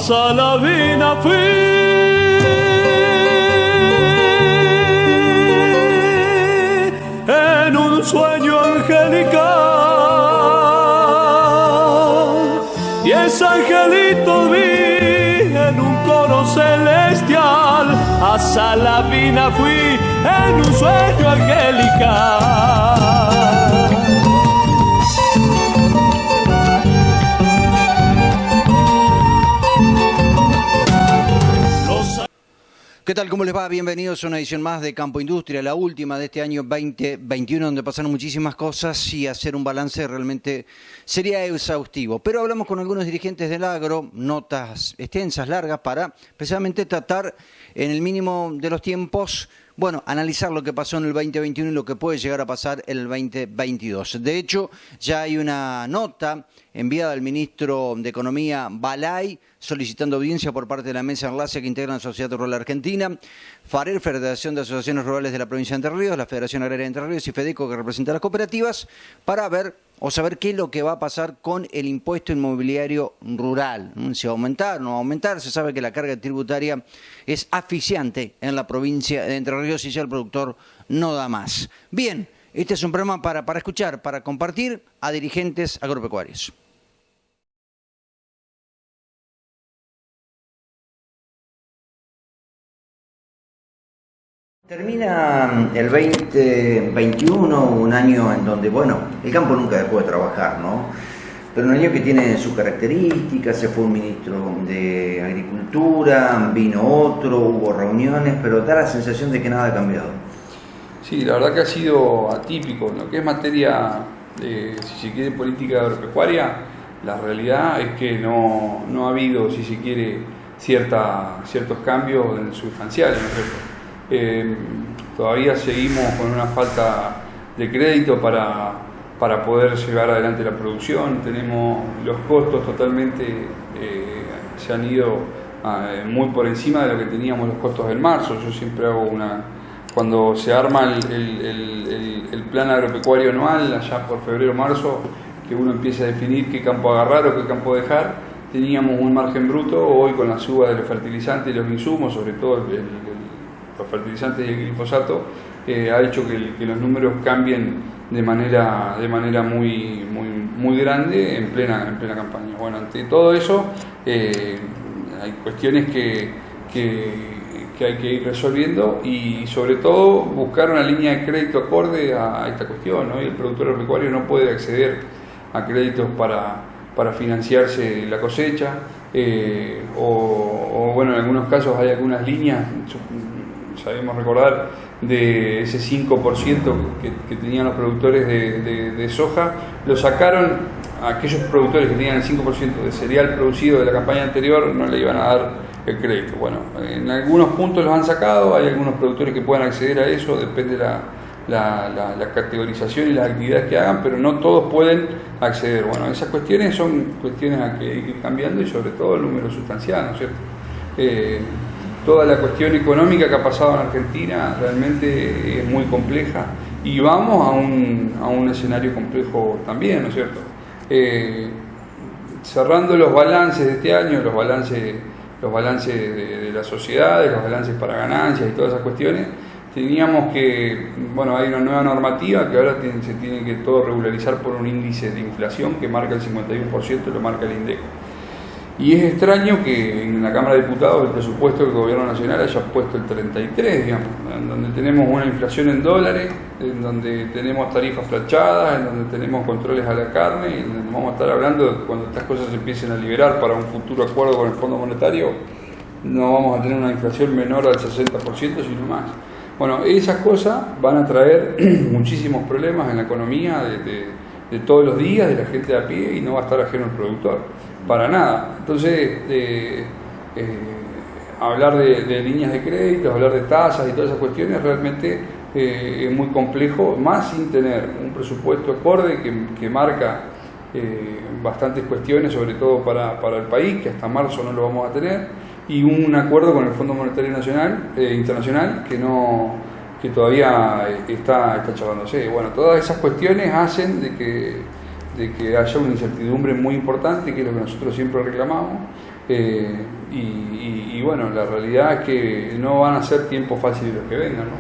Salavina fui en un sueño angelical y ese angelito vi en un coro celestial. A Salavina fui en un sueño angelical. ¿Qué tal? ¿Cómo les va? Bienvenidos a una edición más de Campo Industria, la última de este año 2021, donde pasaron muchísimas cosas y hacer un balance realmente sería exhaustivo. Pero hablamos con algunos dirigentes del agro, notas extensas, largas, para precisamente tratar en el mínimo de los tiempos, bueno, analizar lo que pasó en el 2021 y lo que puede llegar a pasar en el 2022. De hecho, ya hay una nota enviada al ministro de Economía, Balay, solicitando audiencia por parte de la mesa de enlace que integra la Sociedad Rural Argentina, FARER, Federación de Asociaciones Rurales de la Provincia de Entre Ríos, la Federación Agraria de Entre Ríos y FEDECO, que representa a las cooperativas, para ver o saber qué es lo que va a pasar con el impuesto inmobiliario rural. Si va a aumentar, no va a aumentar. Se sabe que la carga tributaria es asfixiante en la provincia de Entre Ríos y ya el productor no da más. Bien, este es un programa para escuchar, para compartir a dirigentes agropecuarios. Termina el 2021, un año en donde, bueno, el campo nunca dejó de trabajar, ¿no? Pero un año que tiene sus características, se fue un ministro de Agricultura, vino otro, hubo reuniones, pero da la sensación de que nada ha cambiado. Sí, la verdad que ha sido atípico. En lo que es materia de, si se quiere, política agropecuaria, la realidad es que no ha habido, si se quiere, ciertos cambios sustanciales, ¿no es cierto? Todavía seguimos con una falta de crédito para poder llevar adelante la producción. Tenemos los costos totalmente, se han ido muy por encima de lo que teníamos los costos del marzo. Yo siempre hago cuando se arma el plan agropecuario anual, allá por febrero-marzo, que uno empieza a definir qué campo agarrar o qué campo dejar, teníamos un margen bruto. Hoy, con la suba de los fertilizantes y los insumos, sobre todo los fertilizantes y el glifosato, ha hecho que los números cambien de manera muy grande en plena campaña. Bueno, ante todo eso hay cuestiones que hay que ir resolviendo y sobre todo buscar una línea de crédito acorde a esta cuestión, ¿no? Y el productor agropecuario no puede acceder a créditos para financiarse la cosecha, o bueno, en algunos casos hay algunas líneas. Sabemos recordar de ese 5% que tenían los productores de soja, lo sacaron a aquellos productores que tenían el 5% de cereal producido de la campaña anterior, no le iban a dar el crédito. Bueno, en algunos puntos los han sacado, hay algunos productores que puedan acceder a eso, depende de la categorización y las actividades que hagan, pero no todos pueden acceder. Bueno, esas cuestiones son cuestiones a que hay que ir cambiando y sobre todo el número sustancial, ¿no es cierto? Toda la cuestión económica que ha pasado en Argentina realmente es muy compleja y vamos a un escenario complejo también, ¿no es cierto? Cerrando los balances de este año, los balances de las sociedades, los balances para ganancias y todas esas cuestiones, teníamos que, bueno, hay una nueva normativa que ahora se tiene que todo regularizar por un índice de inflación que marca el 51%, lo marca el INDEC. Y es extraño que en la Cámara de Diputados el presupuesto del Gobierno Nacional haya puesto el 33, digamos, en donde tenemos una inflación en dólares, en donde tenemos tarifas flachadas, en donde tenemos controles a la carne, y en donde vamos a estar hablando de cuando estas cosas se empiecen a liberar para un futuro acuerdo con el Fondo Monetario, no vamos a tener una inflación menor al 60%, sino más. Bueno, esas cosas van a traer muchísimos problemas en la economía de todos los días, de la gente de a pie, y no va a estar ajeno al productor. Para nada. Entonces, hablar de líneas de crédito, hablar de tasas y todas esas cuestiones realmente es muy complejo, más sin tener un presupuesto acorde que marca bastantes cuestiones, sobre todo para el país, que hasta marzo no lo vamos a tener, y un acuerdo con el Fondo Monetario Internacional que todavía está charlándose. Bueno, todas esas cuestiones hacen de que haya una incertidumbre muy importante, que es lo que nosotros siempre reclamamos, Y bueno, la realidad es que no van a ser tiempos fáciles los que vengan, ¿no?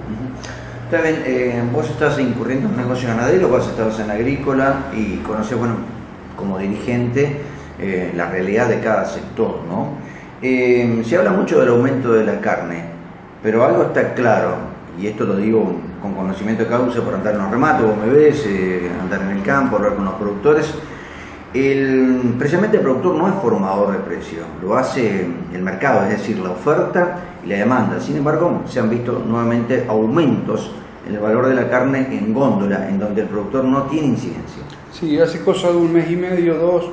Está bien, vos estás incurriendo en un negocio ganadero, vos estabas en agrícola y conocés, bueno, como dirigente, la realidad de cada sector, ¿no? Se habla mucho del aumento de la carne, pero algo está claro, y esto lo digo con conocimiento de causa por andar en los remates, vos me ves, andar en el campo, hablar con los productores. Precisamente el productor no es formador de precio, lo hace el mercado, es decir, la oferta y la demanda. Sin embargo, se han visto nuevamente aumentos en el valor de la carne en góndola, en donde el productor no tiene incidencia. Sí, hace cosa de un mes y medio, 2,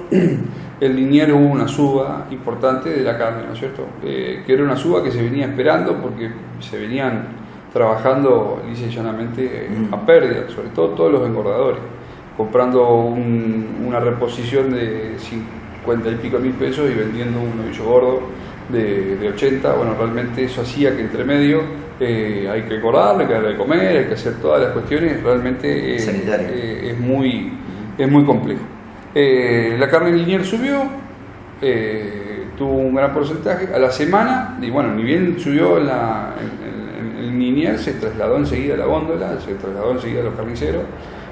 el Liniers hubo una suba importante de la carne, ¿no es cierto? Que era una suba que se venía esperando porque se venían trabajando lisa y llanamente a pérdida, sobre todo todos los engordadores, comprando una reposición de 50 y pico mil pesos y vendiendo un novillo gordo de 80. Bueno, realmente eso hacía que entre medio hay que engordarlo, hay que darle de comer, hay que hacer todas las cuestiones, realmente es muy complejo. La carne en Liniers subió, tuvo un gran porcentaje a la semana, y bueno, ni bien subió en Liniers, se trasladó enseguida a la góndola, se trasladó enseguida a los carniceros,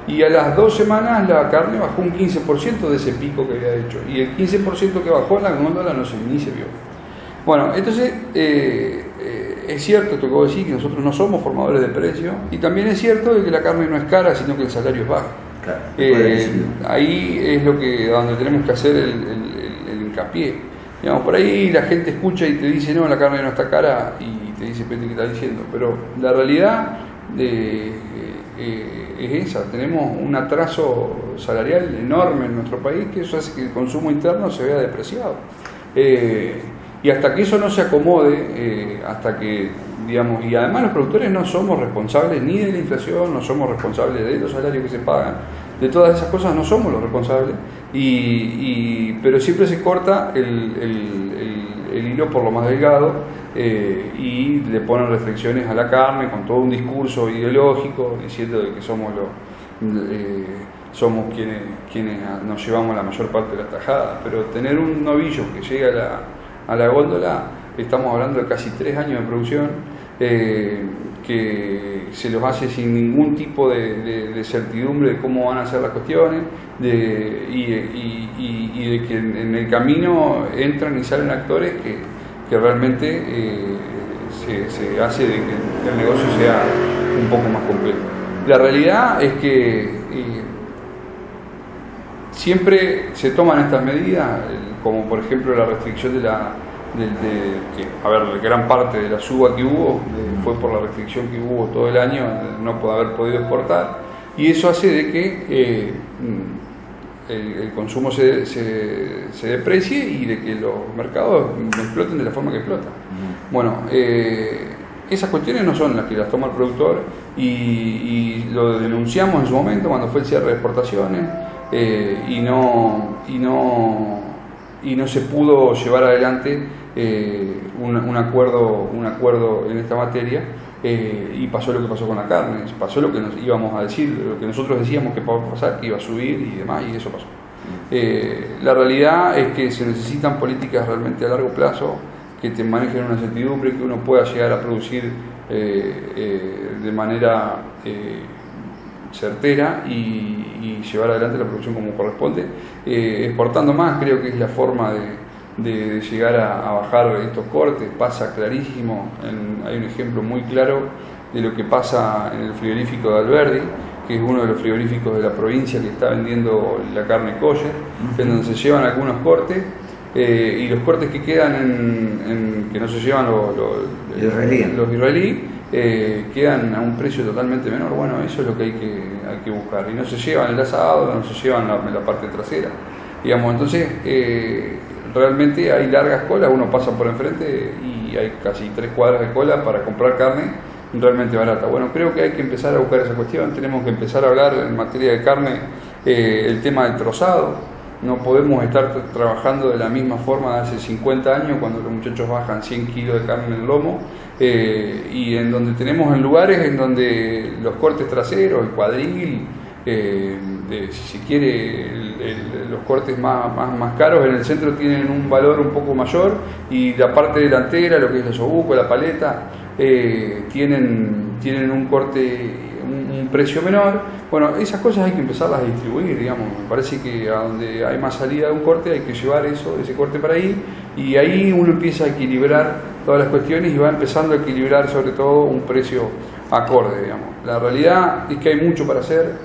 y a las 2 semanas la carne bajó un 15% de ese pico que había hecho, y el 15% que bajó en la góndola ni se vio. Bueno, entonces es cierto esto que vos decís, que nosotros no somos formadores de precios, y también es cierto de que la carne no es cara, sino que el salario es bajo. Claro, ahí es donde tenemos que hacer el hincapié. Digamos, por ahí la gente escucha y te dice, no, la carne no está cara, y te dice, ¿qué está diciendo? Pero la realidad es esa, tenemos un atraso salarial enorme en nuestro país, que eso hace que el consumo interno se vea depreciado. Y hasta que eso no se acomode, hasta que, digamos, y además los productores no somos responsables ni de la inflación, no somos responsables de los salarios que se pagan, de todas esas cosas no somos los responsables, pero siempre se corta el hilo por lo más delgado, y le ponen restricciones a la carne con todo un discurso ideológico diciendo de que somos quienes nos llevamos la mayor parte de la tajada. Pero tener un novillo que llega a la góndola, estamos hablando de casi 3 años de producción, que se los hace sin ningún tipo de certidumbre de cómo van a ser las cuestiones, y de que en el camino entran y salen actores que realmente se hace de que el negocio sea un poco más complejo. La realidad es que siempre se toman estas medidas, como por ejemplo la restricción gran parte de la suba que hubo fue por la restricción que hubo todo el año, no haber podido exportar, y eso hace de que el consumo se deprecie y de que los mercados exploten de la forma que explotan. Bueno, esas cuestiones no son las que las toma el productor, y lo denunciamos en su momento cuando fue el cierre de exportaciones, y no se pudo llevar adelante un acuerdo en esta materia, y pasó lo que pasó con la carne, pasó lo que nos íbamos a decir, lo que nosotros decíamos que iba a pasar, que iba a subir y demás, y eso pasó. La realidad es que se necesitan políticas realmente a largo plazo que te manejen una certidumbre, que uno pueda llegar a producir de manera certera y llevar adelante la producción como corresponde. Exportando más creo que es la forma de llegar a bajar estos cortes. Pasa clarísimo, hay un ejemplo muy claro de lo que pasa en el frigorífico de Alberdi, que es uno de los frigoríficos de la provincia que está vendiendo la carne kosher, en donde se llevan algunos cortes, y los cortes que quedan que no se llevan los israelíes, quedan a un precio totalmente menor. Bueno, eso es lo que hay que buscar, y no se llevan el asado, no se llevan la parte trasera, digamos. Entonces realmente hay largas colas, uno pasa por enfrente y hay casi 3 cuadras de cola para comprar carne realmente barata. Bueno, creo que hay que empezar a buscar esa cuestión, tenemos que empezar a hablar en materia de carne, el tema del trozado. No podemos estar trabajando de la misma forma de hace 50 años, cuando los muchachos bajan 100 kilos de carne en el lomo, y en donde tenemos en lugares en donde los cortes traseros, el cuadril, si se quiere los cortes más caros en el centro tienen un valor un poco mayor, y la parte delantera, lo que es el osobuco, la paleta, tienen un corte, un precio menor. Bueno, esas cosas hay que empezarlas a distribuir, digamos. Me parece que a donde hay más salida de un corte hay que llevar ese corte para ahí, y ahí uno empieza a equilibrar todas las cuestiones y va empezando a equilibrar sobre todo un precio acorde, digamos. La realidad es que hay mucho para hacer,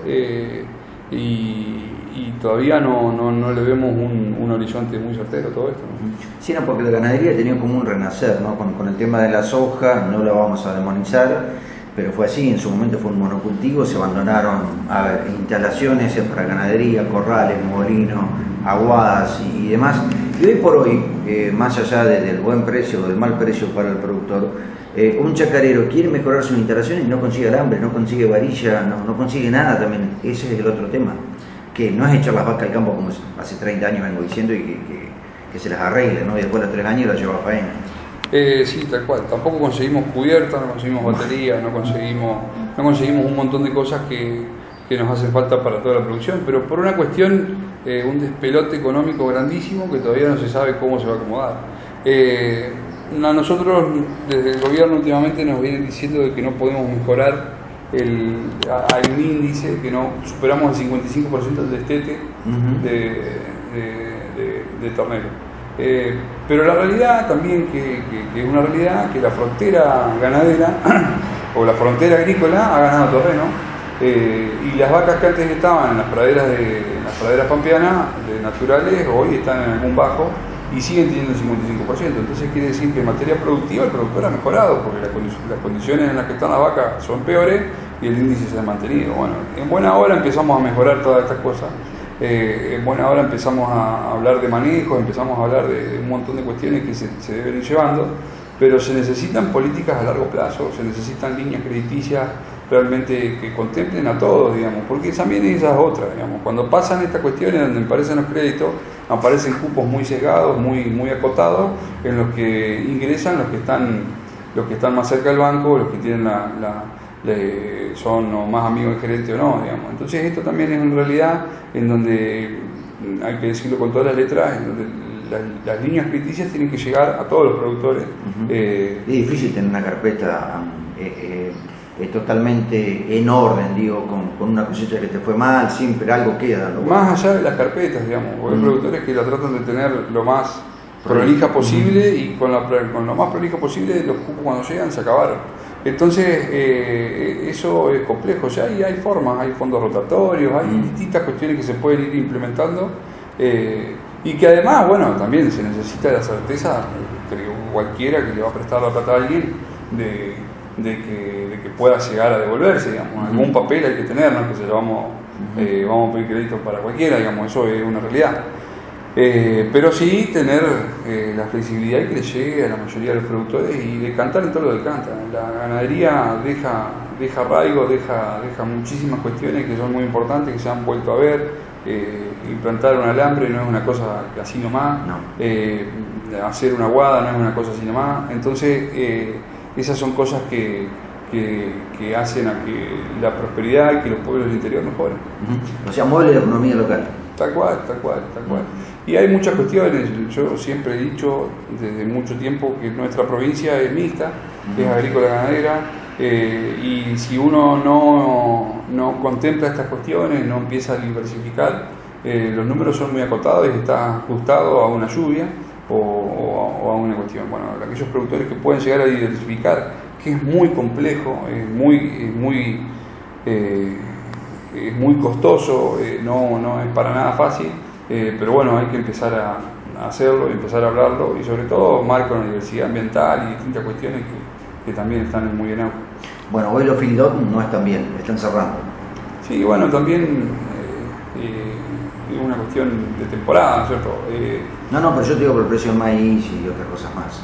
y todavía no le vemos un horizonte muy certero todo esto, ¿no? Sí, no, porque la ganadería ha tenido como un renacer, ¿no? Con el tema de la soja, no la vamos a demonizar, pero fue así, en su momento fue un monocultivo, se abandonaron instalaciones para ganadería, corrales, molinos, aguadas y demás. Y hoy por hoy, más allá del buen precio o del mal precio para el productor, un chacarero quiere mejorar sus instalaciones y no consigue alambre, no consigue varilla, no consigue nada también. Ese es el otro tema, que no es echar las vacas al campo como hace 30 años vengo diciendo, y que se las arregle, ¿no? Y después de los 3 años las lleva a faena. Sí, tal cual. Tampoco conseguimos cubiertas, no conseguimos baterías, no conseguimos un montón de cosas que nos hacen falta para toda la producción, pero por una cuestión, un despelote económico grandísimo que todavía no se sabe cómo se va a acomodar. A nosotros desde el gobierno últimamente nos vienen diciendo de que no podemos mejorar, hay un índice que no superamos el 55% del destete de ternero. Pero la realidad también, que es una realidad, que la frontera ganadera o la frontera agrícola ha ganado terreno, y las vacas que antes estaban en las praderas pampeanas naturales hoy están en algún bajo y siguen teniendo el 55%. Entonces quiere decir que en materia productiva el productor ha mejorado, porque las condiciones en las que están las vacas son peores y el índice se ha mantenido. Bueno, en buena hora empezamos a mejorar todas estas cosas. En buena hora empezamos a hablar de manejo, empezamos a hablar de un montón de cuestiones que se deben ir llevando, pero se necesitan políticas a largo plazo, se necesitan líneas crediticias realmente que contemplen a todos, digamos, porque también esas otras, digamos, cuando pasan estas cuestiones donde aparecen los créditos, aparecen cupos muy sesgados, muy acotados, en los que ingresan los que están más cerca del banco, los que tienen son o más amigos del gerente o no, digamos. Entonces esto también es una realidad en donde, hay que decirlo con todas las letras, en donde las líneas crediticias tienen que llegar a todos los productores. Es difícil tener una carpeta totalmente en orden, digo, con una cosecha que te fue mal, siempre algo queda, ¿no? Más allá de las carpetas, digamos, hay productores que la tratan de tener lo más prolija posible, y con lo más prolija posible los cupos cuando llegan se acabaron. Entonces eso es complejo. Ya hay formas, hay fondos rotatorios, hay distintas cuestiones que se pueden ir implementando, y que además, bueno, también se necesita la certeza que cualquiera que le va a prestar la plata a alguien de que pueda llegar a devolverse, digamos. Algún papel hay que tener, no es que se lo vamos a pedir crédito para cualquiera, digamos, eso es una realidad. Pero sí tener la flexibilidad y que le llegue a la mayoría de los productores, y decantar en todo lo que canta. La ganadería deja arraigo, deja muchísimas cuestiones que son muy importantes, que se han vuelto a ver. Implantar un alambre no es una cosa así nomás, no. Hacer una aguada no es una cosa así nomás. Entonces esas son cosas que hacen a que la prosperidad y que los pueblos del interior mejoren. O sea, mueve la economía local. Tal cual. Y hay muchas cuestiones. Yo siempre he dicho desde mucho tiempo que nuestra provincia es mixta, es agrícola ganadera, y si uno no contempla estas cuestiones, no empieza a diversificar, los números son muy acotados y está ajustado a una lluvia o a una cuestión. Bueno, aquellos productores que pueden llegar a diversificar, que es muy complejo, es muy costoso, no es para nada fácil, pero bueno, hay que empezar a hacerlo, empezar a hablarlo, y sobre todo marco en la diversidad ambiental y distintas cuestiones que también están muy en auge. Bueno, hoy los feedlot no están bien, están cerrando. Sí, bueno, también es una cuestión de temporada, ¿no es cierto? No, pero yo te digo por el precio del maíz y otras cosas más.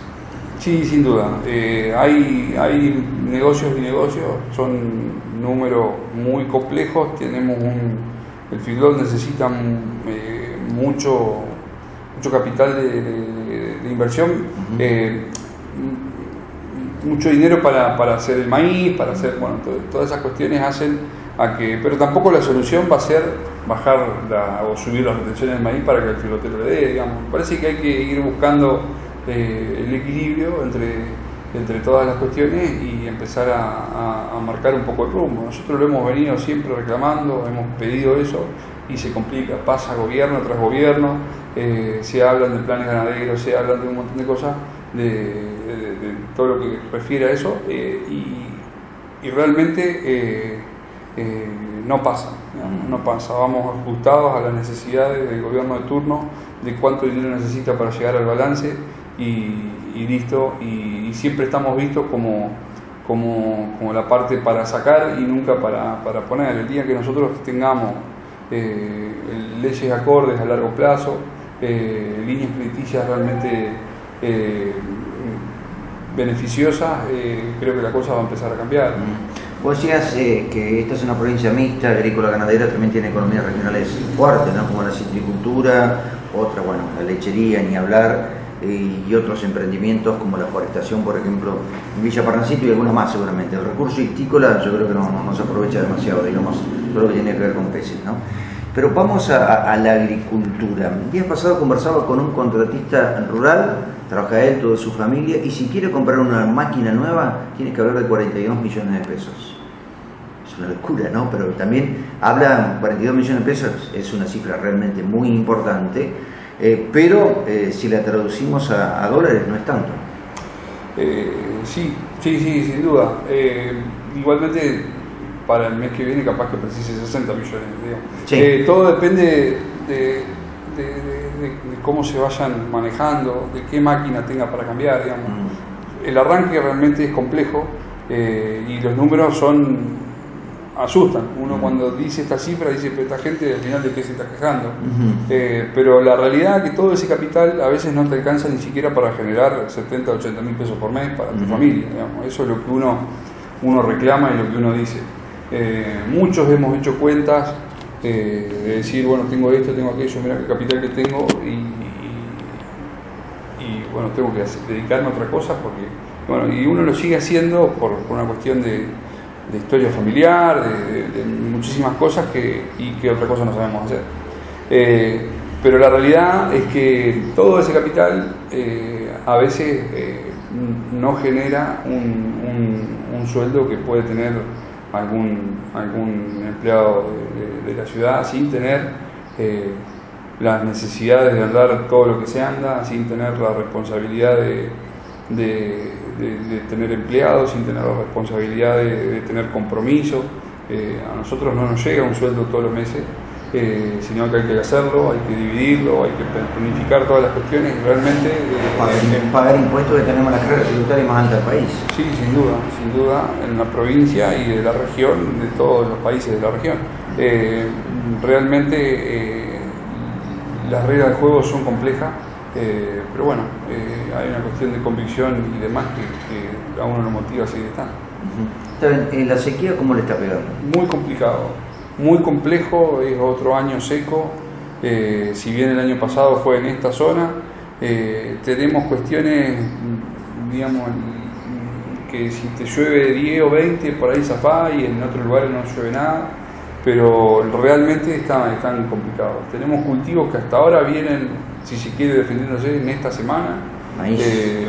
Sí, sin duda. Hay negocios y negocios, son números muy complejos. El feedlot necesita mucho capital de inversión, mucho dinero para hacer el maíz, para hacer, bueno, todas esas cuestiones hacen pero tampoco la solución va a ser bajar o subir las retenciones del maíz para que el filotero le dé, digamos. Parece que hay que ir buscando el equilibrio entre todas las cuestiones y empezar a marcar un poco el rumbo. Nosotros lo hemos venido siempre reclamando, hemos pedido eso y se complica, pasa gobierno tras gobierno, se hablan de planes ganaderos, se hablan de un montón de cosas, de todo lo que refiere a eso, y realmente no pasa, no pasa. Vamos ajustados a las necesidades del gobierno de turno, de cuánto dinero necesita para llegar al balance y listo, y siempre estamos vistos como la parte para sacar y nunca para poner. El día que nosotros tengamos leyes acordes a largo plazo, líneas crediticias realmente beneficiosas, creo que la cosa va a empezar a cambiar. Vos decías que esta es una provincia mixta, agrícola ganadera, también tiene economías regionales fuertes, ¿no? Como la citricultura, otra, bueno, la lechería, ni hablar, y otros emprendimientos como la forestación, por ejemplo, en Villa Parnasito y algunos más seguramente. El recurso histícola yo creo que no se aprovecha demasiado, digamos, todo lo que tiene que ver con peces, ¿no? Pero vamos a la agricultura. El día pasado conversaba con un contratista rural, trabaja él, toda su familia, y si quiere comprar una máquina nueva, tiene que hablar de 42 millones de pesos. Es una locura, ¿no? Pero también habla, 42 millones de pesos es una cifra realmente muy importante, pero si la traducimos a dólares no es tanto. Sí, sin duda. Igualmente, para el mes que viene capaz que precise 60 millones, digamos. Sí. Todo depende de cómo se vayan manejando, de qué máquina tenga para cambiar, digamos. El arranque realmente es complejo y los números asustan. Uno cuando dice esta cifra dice, pero esta gente al final de qué se está quejando. Pero la realidad es que todo ese capital a veces no te alcanza ni siquiera para generar 70 o 80 mil pesos por mes para tu familia, digamos. Eso es lo que uno reclama y lo que uno dice. Muchos hemos hecho cuentas de decir, bueno, tengo esto, tengo aquello, mira qué capital que tengo y bueno, tengo que dedicarme a otra cosa porque, bueno, y uno lo sigue haciendo por una cuestión de historia familiar, de muchísimas cosas y que otra cosa no sabemos hacer. Pero la realidad es que todo ese capital a veces no genera un sueldo que puede tener algún empleado de la ciudad sin tener las necesidades de andar todo lo que se anda, sin tener la responsabilidad de tener empleados, sin tener la responsabilidad de tener compromiso. A nosotros no nos llega un sueldo todos los meses, sino que hay que hacerlo, hay que dividirlo, hay que planificar todas las cuestiones y realmente pagar impuestos que tenemos la carga tributaria más alta del país. Sí, sin duda, en la provincia y de la región, de todos los países de la región. Realmente las reglas del juego son complejas, pero bueno, hay una cuestión de convicción y demás que a uno lo motiva a seguir estando. ¿En la sequía cómo le está pegando? Muy complicado, muy complejo, es otro año seco, si bien el año pasado fue en esta zona, tenemos cuestiones, digamos, que si te llueve 10 o 20 por ahí zafá y en otros lugares no llueve nada, pero realmente están complicados. Tenemos cultivos que hasta ahora vienen, si se quiere, defendiéndose en esta semana.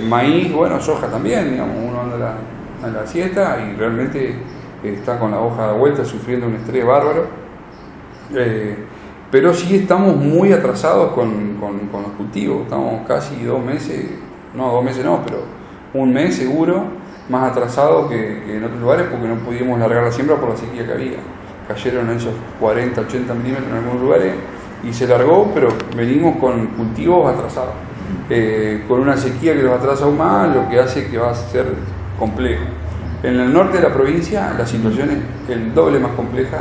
Maíz, bueno, soja también, digamos, uno anda a la siesta y realmente está con la hoja de vuelta sufriendo un estrés bárbaro. Pero sí estamos muy atrasados con los cultivos, estamos casi 2 meses, pero un mes seguro más atrasado que en otros lugares porque no pudimos largar la siembra por la sequía que había. Cayeron esos 40, 80 milímetros en algunos lugares y se largó, pero venimos con cultivos atrasados, con una sequía que los atrasa aún más, lo que hace que va a ser complejo. En el norte de la provincia la situación es el doble más compleja.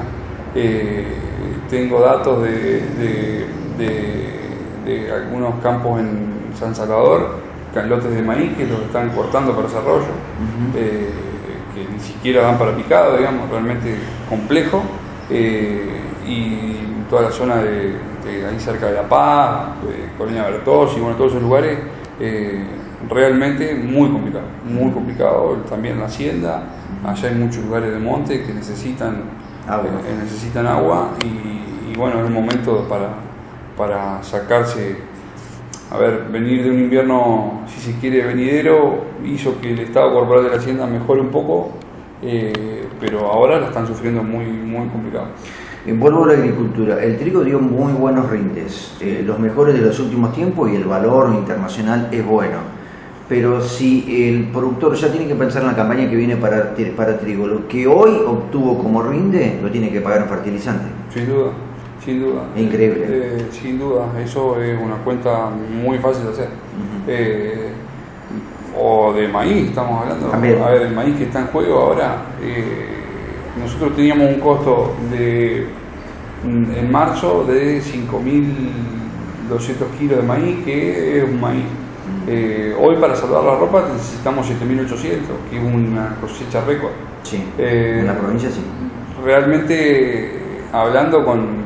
Tengo datos de algunos campos en San Salvador, lotes de maíz que los están cortando para desarrollo, que ni siquiera dan para picado, digamos, realmente complejo, y toda la zona de ahí cerca de La Paz, Colonia Bertós y bueno, todos esos lugares, realmente muy complicado, también la hacienda, allá hay muchos lugares de monte que necesitan necesitan agua y bueno, es el momento para sacarse. A ver, venir de un invierno, si se quiere, venidero, hizo que el estado corporal de la hacienda mejore un poco, pero ahora la están sufriendo muy, muy complicado. Vuelvo a la agricultura. El trigo dio muy buenos rindes, los mejores de los últimos tiempos, y el valor internacional es bueno. Pero si el productor ya tiene que pensar en la campaña que viene para trigo, lo que hoy obtuvo como rinde lo tiene que pagar en fertilizante. Sin duda, sin duda. Increíble. Sin duda, eso es una cuenta muy fácil de hacer. O de maíz, estamos hablando. También. A ver, el maíz que está en juego ahora, nosotros teníamos un costo en marzo de 5.200 kilos de maíz, que es un maíz. Hoy para salvar la ropa necesitamos 7.800, que es una cosecha récord. Sí, en la provincia sí. Realmente, hablando con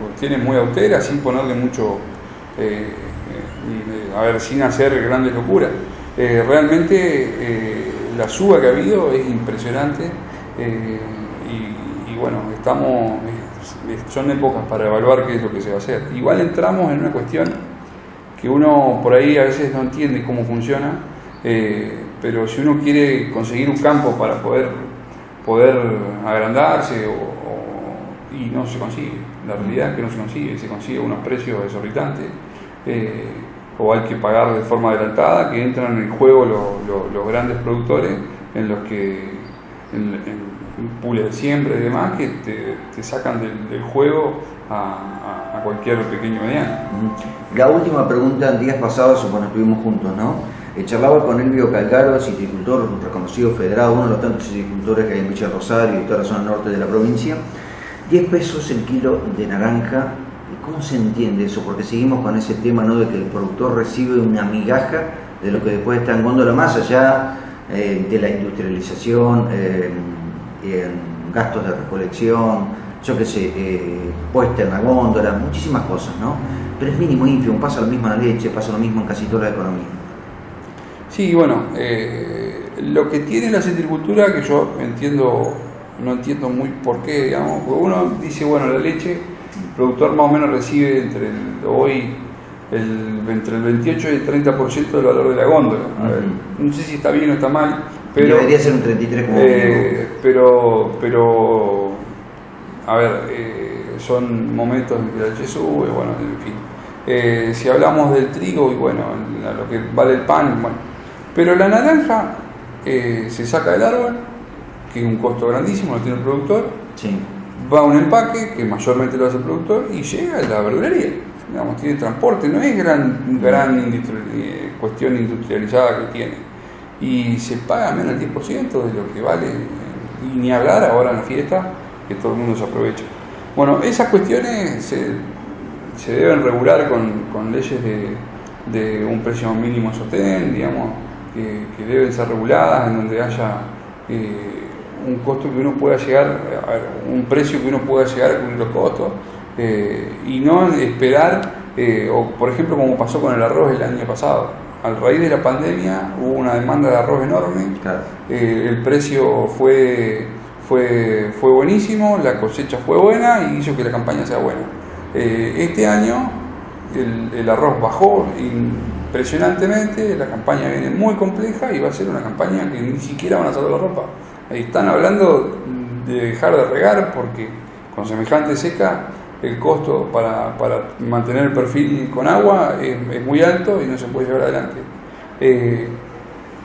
cuestiones muy austeras, sin ponerle mucho, sin hacer grandes locuras. Realmente la suba que ha habido es impresionante y bueno, son épocas para evaluar qué es lo que se va a hacer. Igual entramos en una cuestión que uno por ahí a veces no entiende cómo funciona, pero si uno quiere conseguir un campo para poder agrandarse y no se consigue, la realidad es que no se consigue a unos precios exorbitantes, o hay que pagar de forma adelantada, que entran en el juego los grandes productores, en los que en pule de siembra y demás, que te sacan del juego a cualquier pequeño mediano. La última pregunta, días pasados, cuando estuvimos juntos, ¿no? Charlaba con Elvio Calgaro, citricultor, un reconocido federado, uno de los tantos citricultores que hay en Villa Rosario y toda la zona norte de la provincia. 10 pesos el kilo de naranja. ¿Cómo se entiende eso? Porque seguimos con ese tema, ¿no?, de que el productor recibe una migaja de lo que después está en góndola, más allá de la industrialización, gastos de recolección, yo qué sé, puesta en la góndola, muchísimas cosas, ¿no? Pero es mínimo, ínfimo, pasa lo mismo en la leche, pasa lo mismo en casi toda la economía. Sí, bueno, lo que tiene la citricultura, que yo no entiendo muy por qué, digamos, porque uno dice, bueno, la leche, el productor más o menos recibe entre el 28 y el 30% del valor de la góndola. A ver, no sé si está bien o está mal, pero debería ser un 33 como pero a ver, son momentos en que la leche sube, bueno, en fin. Si hablamos del trigo, y bueno, lo que vale el pan, bueno, pero la naranja se saca del árbol, que es un costo grandísimo, lo tiene el productor. Sí. Va a un empaque, que mayormente lo hace el productor, y llega a la verdulería. Digamos, tiene transporte, no es gran cuestión industrializada que tiene. Y se paga menos del 10% de lo que vale, y ni hablar ahora en la fiesta, que todo el mundo se aprovecha. Bueno, esas cuestiones se deben regular con leyes de un precio mínimo sostén, digamos, que deben ser reguladas, en donde haya un costo que uno pueda llegar, un precio que uno pueda llegar a cubrir los costos, y no esperar, o por ejemplo como pasó con el arroz el año pasado. A raíz de la pandemia hubo una demanda de arroz enorme, claro. El precio fue buenísimo, la cosecha fue buena y hizo que la campaña sea buena. Este año el arroz bajó impresionantemente, la campaña viene muy compleja y va a ser una campaña que ni siquiera van a sacar la ropa. Ahí están hablando de dejar de regar porque con semejante seca el costo para mantener el perfil con agua es muy alto y no se puede llevar adelante.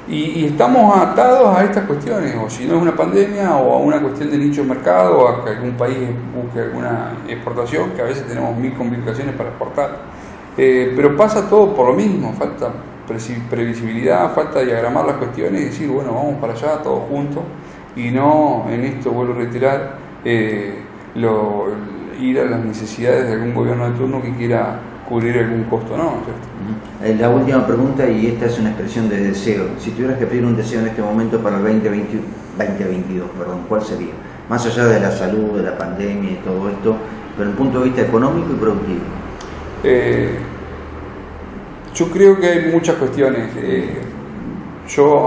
Y estamos atados a estas cuestiones, o si no es una pandemia, o a una cuestión de nicho de mercado, o a que algún país busque alguna exportación, que a veces tenemos 1000 complicaciones para exportar. Pero pasa todo por lo mismo, falta previsibilidad, falta diagramar las cuestiones y decir, bueno, vamos para allá todos juntos, y no en esto, vuelvo a reiterar, ir a las necesidades de algún gobierno de turno que quiera cubrir algún costo, ¿no? ¿Cierto? La última pregunta, y esta es una expresión de deseo. Si tuvieras que pedir un deseo en este momento para el 2022, ¿cuál sería? Más allá de la salud, de la pandemia y todo esto, pero desde el punto de vista económico y productivo. Yo creo que hay muchas cuestiones.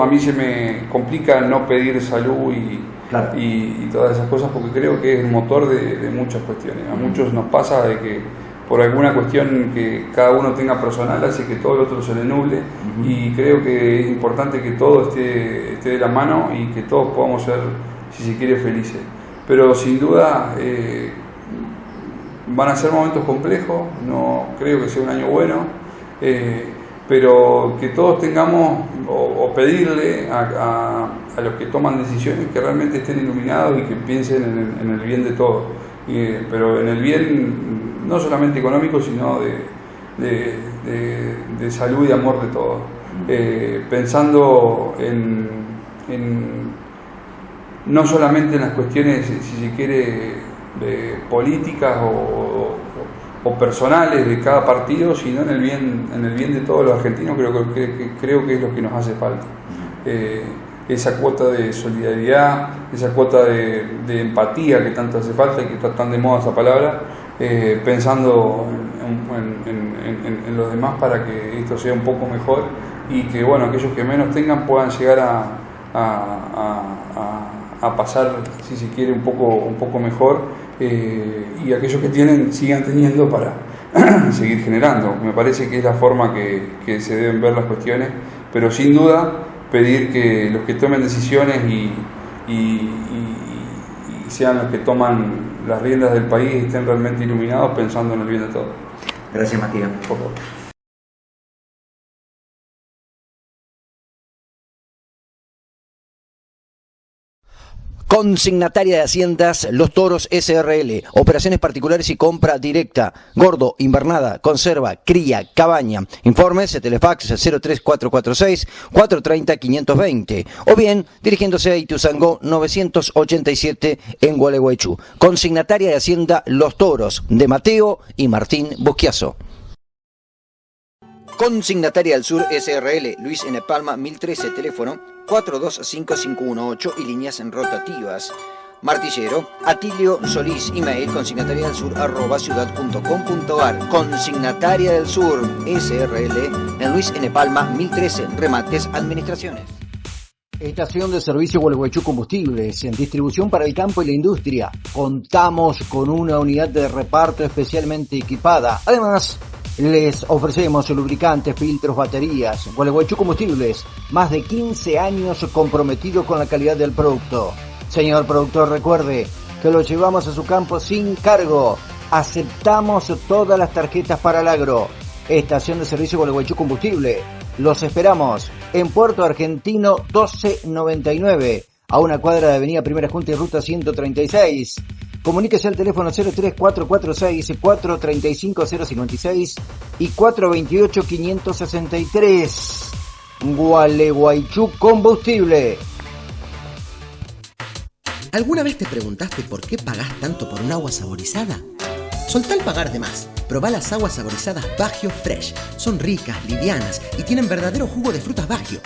A mí se me complica no pedir salud Claro. y todas esas cosas, porque creo que es el motor de muchas cuestiones. A muchos nos pasa de que por alguna cuestión que cada uno tenga personal hace que todo el otro se le nuble, y creo que es importante que todo esté de la mano y que todos podamos ser, si se quiere, felices. Pero sin duda van a ser momentos complejos, no creo que sea un año bueno, pero que todos tengamos o pedirle a los que toman decisiones que realmente estén iluminados y que piensen en el bien de todos, pero en el bien no solamente económico, sino de salud y amor de todos, pensando no solamente en las cuestiones, si se quiere, políticas o personales de cada partido, sino en el bien de todos los argentinos. Creo que es lo que nos hace falta. Esa cuota de solidaridad, esa cuota de empatía que tanto hace falta y que está tan de moda esa palabra, pensando en los demás para que esto sea un poco mejor, y que bueno, aquellos que menos tengan puedan llegar a pasar, si se quiere, un poco mejor, y aquellos que tienen sigan teniendo para seguir generando. Me parece que es la forma que se deben ver las cuestiones, pero sin duda pedir que los que tomen decisiones y sean los que toman las riendas del país estén realmente iluminados, pensando en el bien de todos. Gracias, Matías. Por favor. Consignataria de Haciendas Los Toros SRL, operaciones particulares y compra directa, gordo, invernada, conserva, cría, cabaña. Informes, telefax 03446 430 520 o bien dirigiéndose a Ituzaingó 987 en Gualeguaychú. Consignataria de Hacienda Los Toros, de Mateo y Martín Bosquiazo. Consignataria del Sur SRL, Luis N. Palma 1013, teléfono 425518 y líneas rotativas. Martillero, Atilio Solís, email consignatariadelSur@ciudad.com.ar. Consignataria del Sur SRL en Luis N. Palma 1013, remates, administraciones. Estación de servicio Gualeguaychú Combustibles, en distribución para el campo y la industria. Contamos con una unidad de reparto especialmente equipada. Además, les ofrecemos lubricantes, filtros, baterías. Gualeguaychú Combustibles, más de 15 años comprometidos con la calidad del producto. Señor productor, recuerde que lo llevamos a su campo sin cargo. Aceptamos todas las tarjetas para el agro. Estación de servicio Gualeguaychú Combustible. Los esperamos en Puerto Argentino 1299, a una cuadra de Avenida Primera Junta y Ruta 136. Comuníquese al teléfono 03446 435 056 y 428 563. Gualeguaychú Combustible. ¿Alguna vez te preguntaste por qué pagás tanto por un agua saborizada? Soltá el pagar de más. Probá las aguas saborizadas Baggio Fresh. Son ricas, livianas y tienen verdadero jugo de frutas Baggio.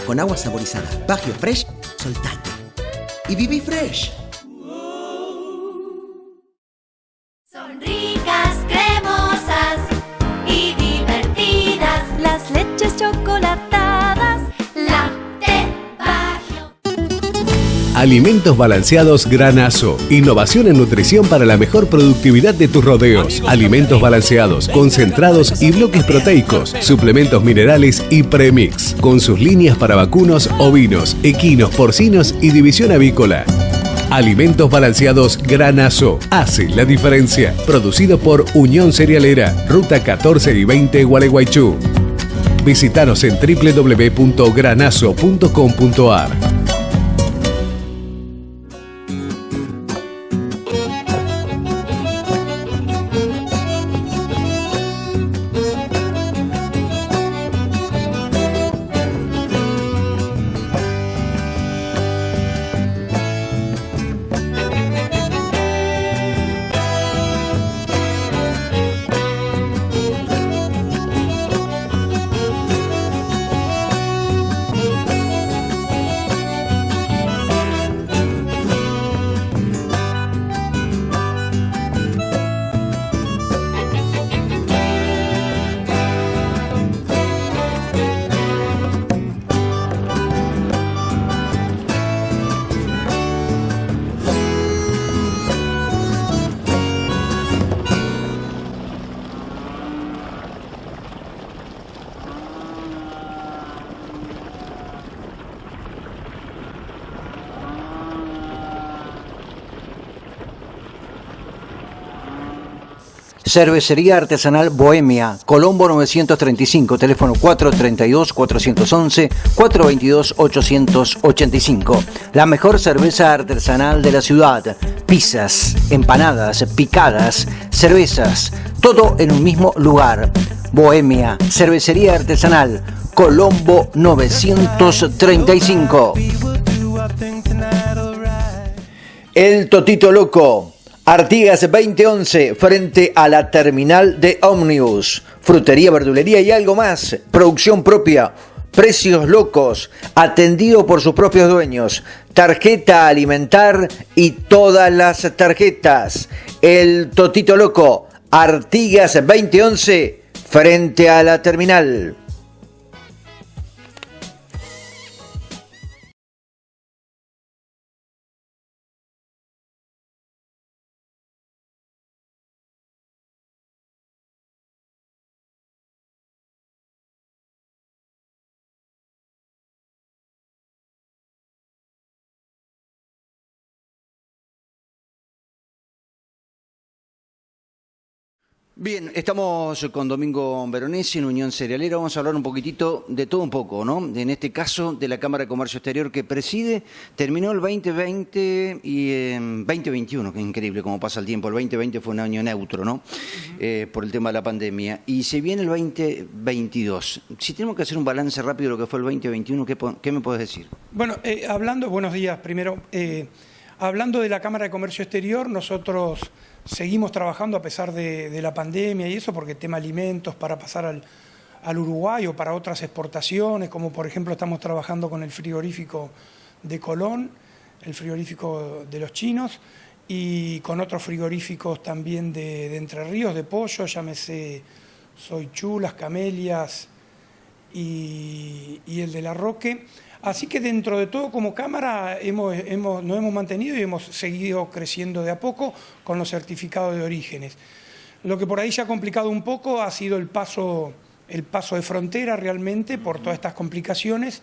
Con aguas saborizadas Baggio Fresh, soltate. Y viví fresh. Son ricas, cremosas y divertidas las leches chocolatadas Lacte Baggio. Alimentos balanceados Granazo. Innovación en nutrición para la mejor productividad de tus rodeos. Alimentos balanceados, concentrados y bloques proteicos. Suplementos minerales y premix. Con sus líneas para vacunos, ovinos, equinos, porcinos y división avícola. Alimentos balanceados Granazo. Hace la diferencia. Producido por Unión Cerealera. Ruta 14 y 20 Gualeguaychú. Visítanos en www.granazo.com.ar. Cervecería Artesanal Bohemia, Colombo 935, teléfono 432-411, 422-885. La mejor cerveza artesanal de la ciudad. Pizzas, empanadas, picadas, cervezas, todo en un mismo lugar. Bohemia, Cervecería Artesanal, Colombo 935. El Totito Loco, Artigas 2011, frente a la terminal de ómnibus. Frutería, verdulería y algo más. Producción propia. Precios locos. Atendido por sus propios dueños. Tarjeta alimentar y todas las tarjetas. El Totito Loco, Artigas 2011, frente a la terminal. Bien, estamos con Domingo Veronesi en Unión Cerealera. Vamos a hablar un poquitito de todo un poco, ¿no? En este caso de la Cámara de Comercio Exterior que preside. Terminó el 2020 y 2021, que es increíble cómo pasa el tiempo. El 2020 fue un año neutro, ¿no? Por el tema de la pandemia. Y se viene el 2022. Si tenemos que hacer un balance rápido de lo que fue el 2021, ¿qué me puedes decir? Bueno, buenos días primero. Hablando de la Cámara de Comercio Exterior, nosotros seguimos trabajando a pesar de la pandemia y eso, porque tema alimentos para pasar al Uruguay o para otras exportaciones, como por ejemplo estamos trabajando con el frigorífico de Colón, el frigorífico de los chinos, y con otros frigoríficos también de Entre Ríos, de pollo, llámese Soichú, Las Camelias y el de La Roque. Así que dentro de todo, como Cámara, nos hemos mantenido y hemos seguido creciendo de a poco con los certificados de orígenes. Lo que por ahí se ha complicado un poco ha sido el paso de frontera realmente por todas estas complicaciones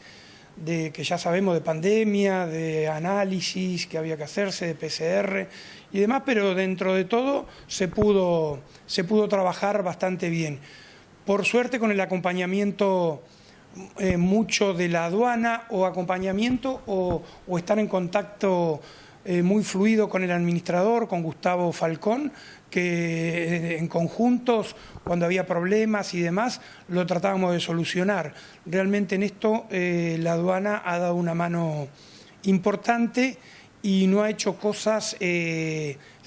que ya sabemos de pandemia, de análisis que había que hacerse, de PCR y demás, pero dentro de todo se pudo trabajar bastante bien. Por suerte con el acompañamiento mucho de la aduana o acompañamiento o estar en contacto muy fluido con el administrador, con Gustavo Falcón, que en conjuntos, cuando había problemas y demás, lo tratábamos de solucionar. Realmente en esto la aduana ha dado una mano importante y no ha hecho cosas,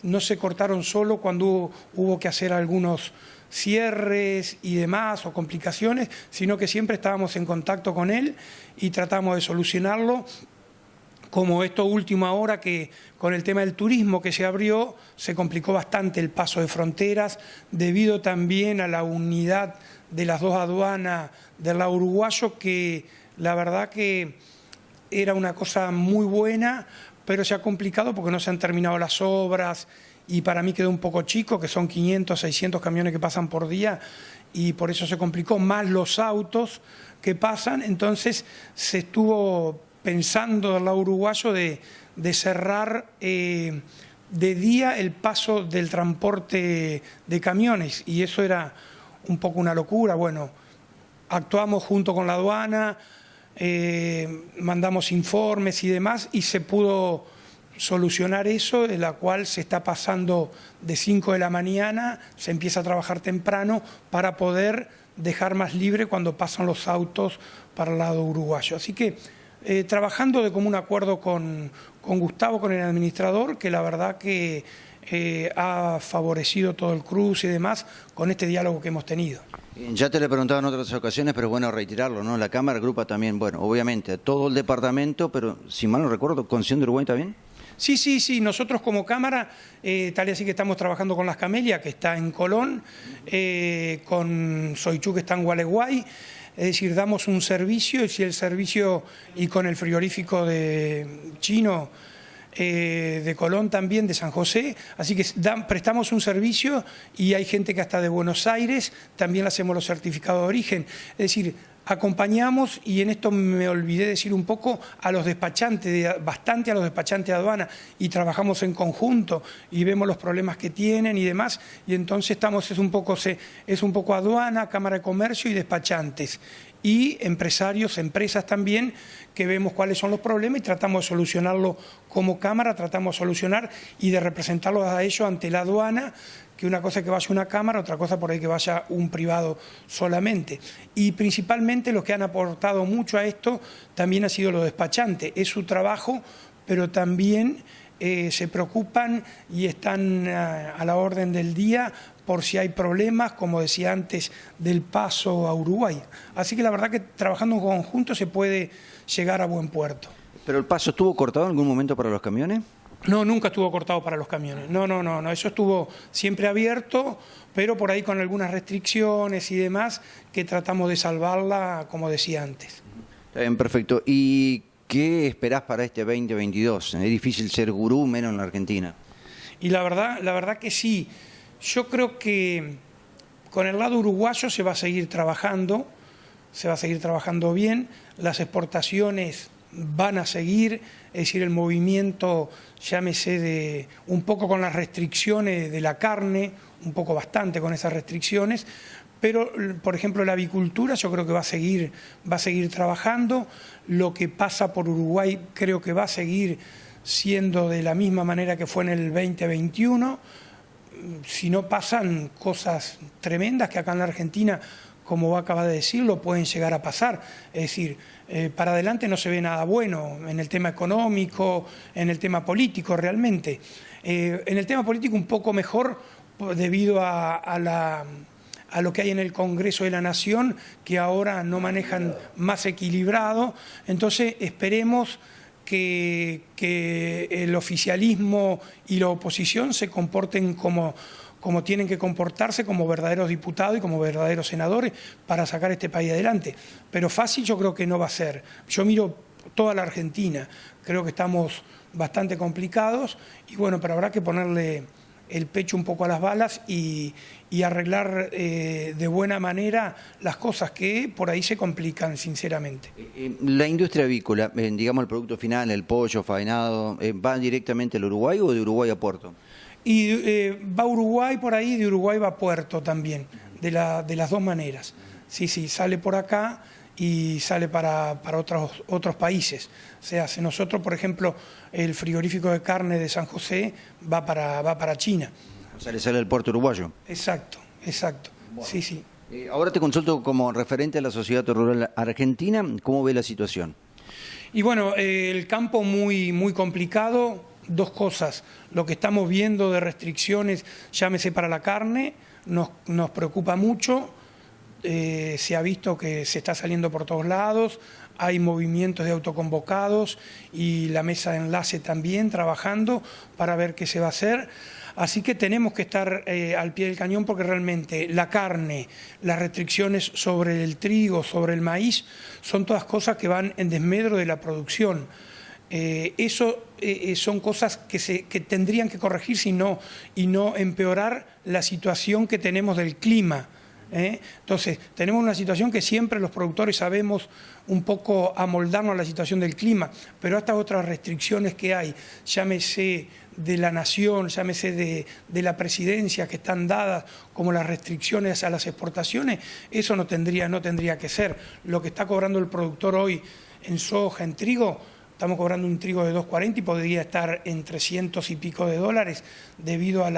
no se cortaron solo cuando hubo que hacer algunos cierres y demás o complicaciones, sino que siempre estábamos en contacto con él y tratamos de solucionarlo, como esto último ahora que con el tema del turismo que se abrió se complicó bastante el paso de fronteras debido también a la unidad de las dos aduanas del lado uruguayo, que la verdad que era una cosa muy buena, pero se ha complicado porque no se han terminado las obras y para mí quedó un poco chico, que son 500, 600 camiones que pasan por día y por eso se complicó, más los autos que pasan. Entonces se estuvo pensando del lado uruguayo de cerrar de día el paso del transporte de camiones y eso era un poco una locura. Bueno, actuamos junto con la aduana, mandamos informes y demás y se pudo solucionar eso, en la cual se está pasando de 5 de la mañana, se empieza a trabajar temprano para poder dejar más libre cuando pasan los autos para el lado uruguayo. Así que trabajando de común acuerdo con Gustavo, con el administrador, que la verdad que ha favorecido todo el cruce y demás con este diálogo que hemos tenido. Ya te lo he preguntado en otras ocasiones, pero bueno reiterarlo, ¿no? La Cámara agrupa también, bueno, obviamente, todo el departamento, pero si mal no recuerdo, ¿Concepción de Uruguay también? Sí, nosotros como Cámara, tal y así que estamos trabajando con Las Camelias, que está en Colón, con Soichú, que está en Gualeguay, es decir, damos un servicio, y con el frigorífico de chino de Colón también, de San José, así que prestamos un servicio y hay gente que hasta de Buenos Aires también le hacemos los certificados de origen, es decir, Acompañamos, y en esto me olvidé decir un poco, a los despachantes, bastante a los despachantes de aduana, y trabajamos en conjunto y vemos los problemas que tienen y demás, y entonces es un poco aduana, Cámara de Comercio y despachantes, y empresarios, empresas también, que vemos cuáles son los problemas y tratamos de solucionarlo como Cámara, tratamos de solucionar y de representarlos a ellos ante la aduana, que una cosa es que vaya una cámara, otra cosa por ahí que vaya un privado solamente. Y principalmente los que han aportado mucho a esto también han sido los despachantes. Es su trabajo, pero también se preocupan y están a la orden del día por si hay problemas, como decía antes, del paso a Uruguay. Así que la verdad que trabajando en conjunto se puede llegar a buen puerto. ¿Pero el paso estuvo cortado en algún momento para los camiones? No, nunca estuvo cortado para los camiones. No, eso estuvo siempre abierto, pero por ahí con algunas restricciones y demás que tratamos de salvarla, como decía antes. Está bien, perfecto. ¿Y qué esperás para este 2022? Es difícil ser gurú, menos en la Argentina. Y la verdad que sí. Yo creo que con el lado uruguayo se va a seguir trabajando bien, las exportaciones van a seguir, es decir, el movimiento, llámese de un poco con las restricciones de la carne, un poco bastante con esas restricciones, pero por ejemplo la avicultura yo creo que va a seguir trabajando, lo que pasa por Uruguay creo que va a seguir siendo de la misma manera que fue en el 2021, si no pasan cosas tremendas que acá en la Argentina, como acaba de decirlo, pueden llegar a pasar. Es decir, para adelante no se ve nada bueno en el tema económico, en el tema político realmente. En el tema político un poco mejor debido a lo que hay en el Congreso de la Nación, que ahora no manejan más equilibrado. Entonces esperemos que el oficialismo y la oposición se comporten como tienen que comportarse, como verdaderos diputados y como verdaderos senadores para sacar este país adelante. Pero fácil yo creo que no va a ser. Yo miro toda la Argentina, creo que estamos bastante complicados y bueno, pero habrá que ponerle el pecho un poco a las balas y arreglar de buena manera las cosas que por ahí se complican, sinceramente. La industria avícola, digamos el producto final, el pollo, faenado, ¿va directamente al Uruguay o de Uruguay a Puerto? Y va a Uruguay por ahí, de Uruguay va a Puerto también, de las dos maneras. Sí, sale por acá y sale para otros países. Se hace. Nosotros, por ejemplo, el frigorífico de carne de San José va para China. O sea, le sale al puerto uruguayo. Exacto. Bueno. Sí. Ahora te consulto como referente a la sociedad rural argentina, ¿cómo ve la situación? Y bueno, el campo muy, muy complicado. Dos cosas, lo que estamos viendo de restricciones, llámese para la carne, nos preocupa mucho, se ha visto que se está saliendo por todos lados, hay movimientos de autoconvocados y la mesa de enlace también trabajando para ver qué se va a hacer. Así que tenemos que estar al pie del cañón porque realmente la carne, las restricciones sobre el trigo, sobre el maíz, son todas cosas que van en desmedro de la producción. Eso son cosas que tendrían que corregirse y no empeorar la situación que tenemos del clima. Entonces, tenemos una situación que siempre los productores sabemos un poco amoldarnos a la situación del clima, pero estas otras restricciones que hay, llámese de la nación, llámese de la presidencia que están dadas, como las restricciones a las exportaciones, eso no tendría que ser. Lo que está cobrando el productor hoy en soja, en trigo, estamos cobrando un trigo de 2.40 y podría estar en 300 y pico de dólares debido a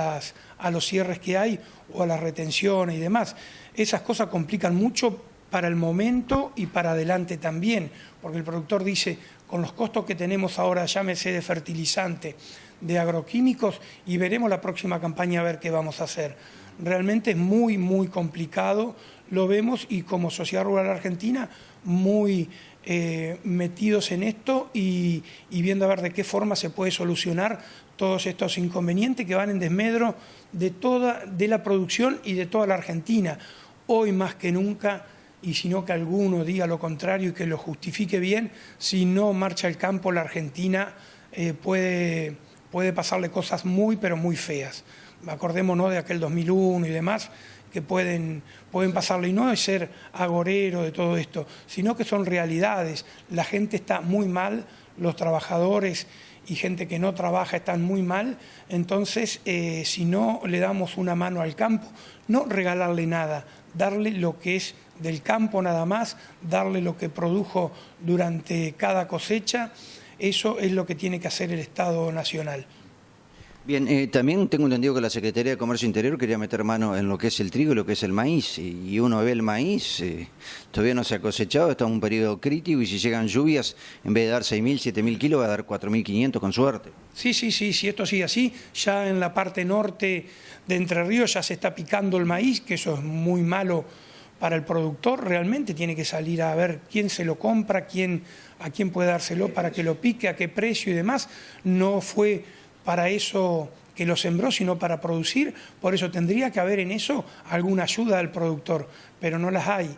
los cierres que hay o a las retenciones y demás. Esas cosas complican mucho para el momento y para adelante también, porque el productor dice, con los costos que tenemos ahora, llámese de fertilizante, de agroquímicos, y veremos la próxima campaña a ver qué vamos a hacer. Realmente es muy, muy complicado, lo vemos, y como Sociedad Rural Argentina, muy metidos en esto y viendo a ver de qué forma se puede solucionar todos estos inconvenientes que van en desmedro de la producción y de toda la Argentina. Hoy más que nunca, y si no que alguno diga lo contrario y que lo justifique bien, si no marcha el campo, la Argentina puede pasarle cosas muy, pero muy feas. Acordémonos de aquel 2001 y demás, que pueden pasarlo, y no es ser agorero de todo esto, sino que son realidades. La gente está muy mal, los trabajadores y gente que no trabaja están muy mal. Entonces, si no le damos una mano al campo, no regalarle nada, darle lo que es del campo nada más, darle lo que produjo durante cada cosecha, eso es lo que tiene que hacer el Estado Nacional. Bien, también tengo entendido que la Secretaría de Comercio Interior quería meter mano en lo que es el trigo y lo que es el maíz, y uno ve el maíz, todavía no se ha cosechado, está en un periodo crítico, y si llegan lluvias, en vez de dar 6.000, 7.000 kilos, va a dar 4.500 con suerte. Sí, esto sigue así, ya en la parte norte de Entre Ríos ya se está picando el maíz, que eso es muy malo para el productor. Realmente tiene que salir a ver quién se lo compra, a quién puede dárselo para que lo pique, a qué precio y demás. No fue para eso que lo sembró, sino para producir. Por eso tendría que haber en eso alguna ayuda al productor, pero no las hay.